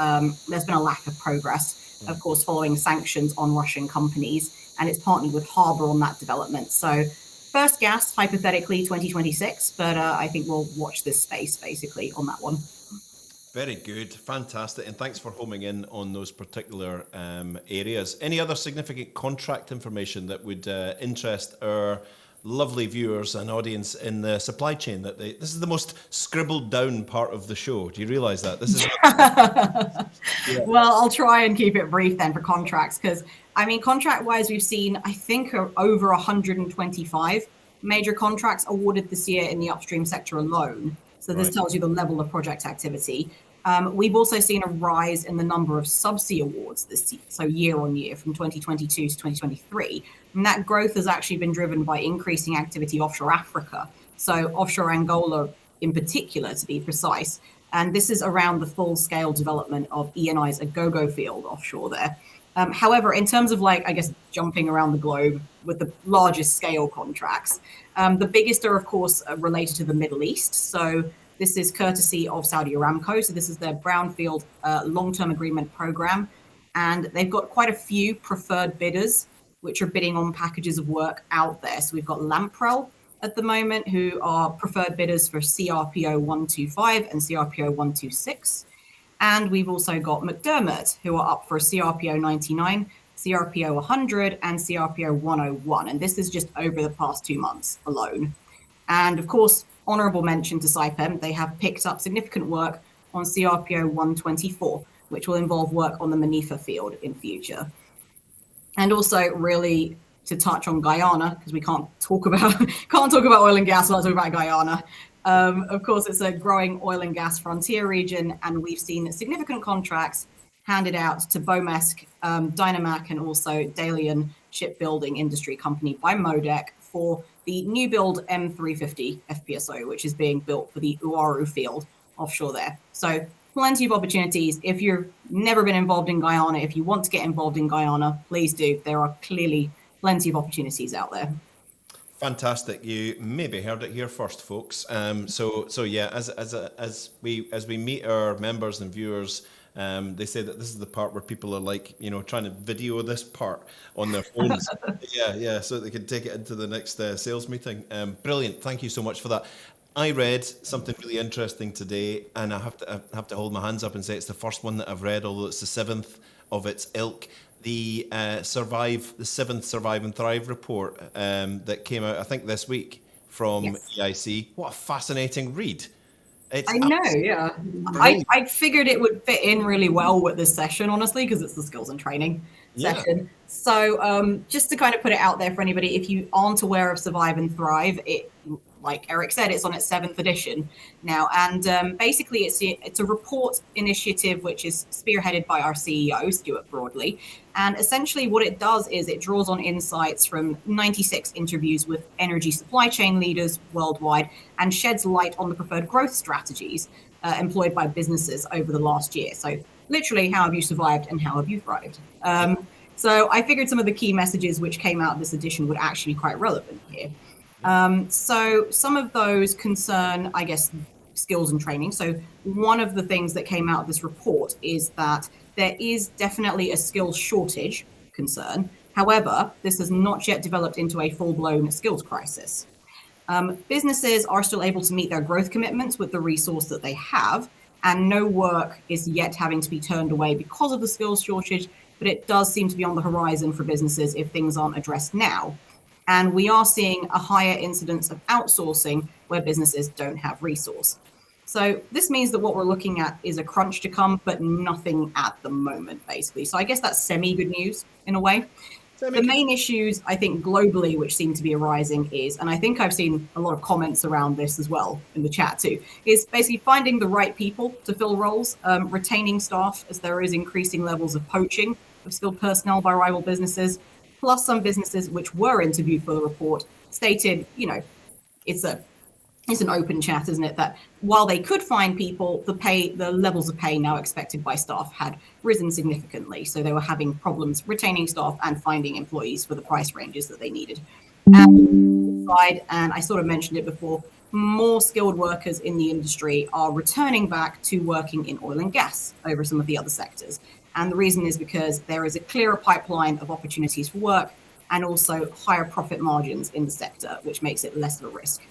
there's been a lack of progress, of course, following sanctions on Russian companies, and it's partnered with Harbour on that development. So first gas, hypothetically, 2026, but I think we'll watch this space, basically, on that one. Very good, fantastic, and thanks for homing in on those particular areas. Any other significant contract information that would interest our lovely viewers and audience in the supply chain? This is the most scribbled down part of the show. Do you realise that? This is Well, I'll try and keep it brief then for contracts, because I mean, contract-wise, we've seen, I think, over 125 major contracts awarded this year in the upstream sector alone. So this tells you the level of project activity. We've also seen a rise in the number of subsea awards this year, so year on year from 2022 to 2023. And that growth has actually been driven by increasing activity offshore Africa, so offshore Angola in particular, to be precise. And this is around the full-scale development of Eni's Agogo field offshore there. However, in terms of, like, I guess, jumping around the globe with the largest scale contracts, the biggest are, of course, related to the Middle East. So this is courtesy of Saudi Aramco. So this is their brownfield long-term agreement program. And they've got quite a few preferred bidders, which are bidding on packages of work out there. So we've got Lamprell at the moment, who are preferred bidders for CRPO 125 and CRPO 126. And we've also got McDermott, who are up for CRPO 99, CRPO 100, and CRPO 101. And this is just over the past 2 months alone. And of course, honourable mention to Saipem, they have picked up significant work on CRPO 124, which will involve work on the Manifa field in future. And also, really, to touch on Guyana, because we can't talk about oil and gas without talking about Guyana. Of course, it's a growing oil and gas frontier region, and we've seen significant contracts handed out to Bomesk, Dynamac, and also Dalian Shipbuilding Industry Company by MODEC for the new build M350 FPSO, which is being built for the Uaru field offshore there. So plenty of opportunities. If you've never been involved in Guyana, if you want to get involved in Guyana, please do. There are clearly plenty of opportunities out there. Fantastic! You maybe heard it here first, folks. So yeah, as we meet our members and viewers, they say that this is the part where people are like, trying to video this part on their phones. yeah, so they can take it into the next sales meeting. Brilliant! Thank you so much for that. I read something really interesting today, and I have to hold my hands up and say it's the first one that I've read, although it's the 7th of its ilk. The 7th Survive and Thrive report that came out, I think, this week from EIC. What a fascinating read. I know, yeah. I figured it would fit in really well with this session, honestly, because it's the skills and training session. So just to kind of put it out there for anybody, if you aren't aware of Survive and Thrive, like Eric said, it's on its 7th edition now. And basically, it's a report initiative which is spearheaded by our CEO, Stuart Broadley. And essentially what it does is it draws on insights from 96 interviews with energy supply chain leaders worldwide and sheds light on the preferred growth strategies employed by businesses over the last year. So literally, how have you survived and how have you thrived? So I figured some of the key messages which came out of this edition would actually be quite relevant here. So some of those concern, I guess, skills and training. So one of the things that came out of this report is that there is definitely a skills shortage concern. However, this has not yet developed into a full-blown skills crisis. Businesses are still able to meet their growth commitments with the resource that they have, and no work is yet having to be turned away because of the skills shortage, but it does seem to be on the horizon for businesses if things aren't addressed now. And we are seeing a higher incidence of outsourcing where businesses don't have resource. So this means that what we're looking at is a crunch to come, but nothing at the moment, basically. So I guess that's semi-good news in a way. The main issues, I think, globally, which seem to be arising is, and I think I've seen a lot of comments around this as well in the chat too, is basically finding the right people to fill roles, retaining staff as there is increasing levels of poaching of skilled personnel by rival businesses, plus some businesses which were interviewed for the report stated, it's an open chat, isn't it, that while they could find people, the levels of pay now expected by staff had risen significantly. So they were having problems retaining staff and finding employees for the price ranges that they needed. And I sort of mentioned it before, more skilled workers in the industry are returning back to working in oil and gas over some of the other sectors. And the reason is because there is a clearer pipeline of opportunities for work and also higher profit margins in the sector, which makes it less of a risk.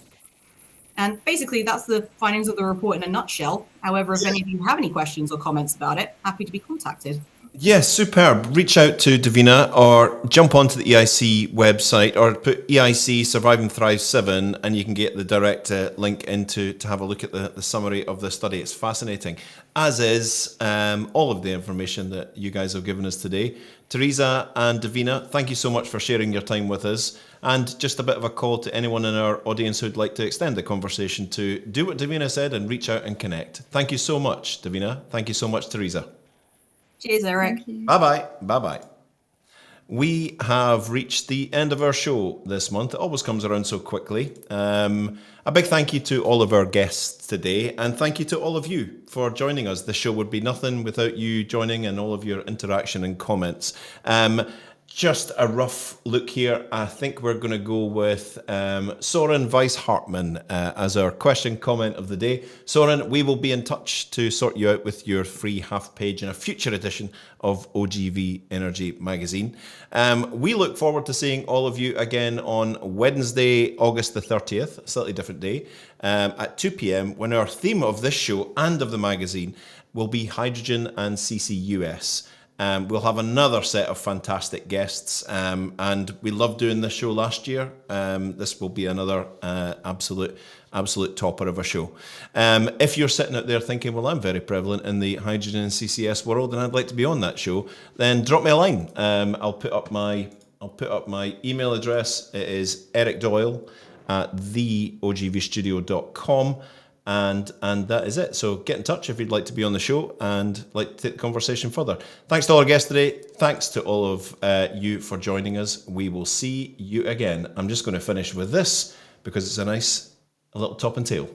And basically, that's the findings of the report in a nutshell. However, if any of you have any questions or comments about it, happy to be contacted. Yes, superb. Reach out to Diveena or jump onto the EIC website or put EIC Survive and Thrive 7 and you can get the direct link into to have a look at the summary of the study. It's fascinating, as is all of the information that you guys have given us today. Teresa and Diveena, thank you so much for sharing your time with us. And just a bit of a call to anyone in our audience who'd like to extend the conversation to do what Diveena said and reach out and connect. Thank you so much, Diveena. Thank you so much, Teresa. Cheers, Eric. Bye-bye. Bye-bye. We have reached the end of our show this month. It always comes around so quickly. A big thank you to all of our guests today, and thank you to all of you for joining us. The show would be nothing without you joining and all of your interaction and comments. Just a rough look here. I think we're going to go with Soren Weiss-Hartmann as our question comment of the day. Soren, we will be in touch to sort you out with your free half page in a future edition of OGV Energy Magazine. We look forward to seeing all of you again on Wednesday, August the 30th, a slightly different day, at 2 p.m. when our theme of this show and of the magazine will be hydrogen and CCUS. We'll have another set of fantastic guests, and we loved doing this show last year. This will be another absolute topper of a show. If you're sitting out there thinking, well, I'm very prevalent in the hydrogen and CCS world, and I'd like to be on that show, then drop me a line. I'll put up my email address. It is Eric Doyle at theogvstudio.com. And that is it. So get in touch if you'd like to be on the show and like to take the conversation further. Thanks to all our guests today. Thanks to all of you for joining us. We will see you again. I'm just going to finish with this because it's a nice little top and tail.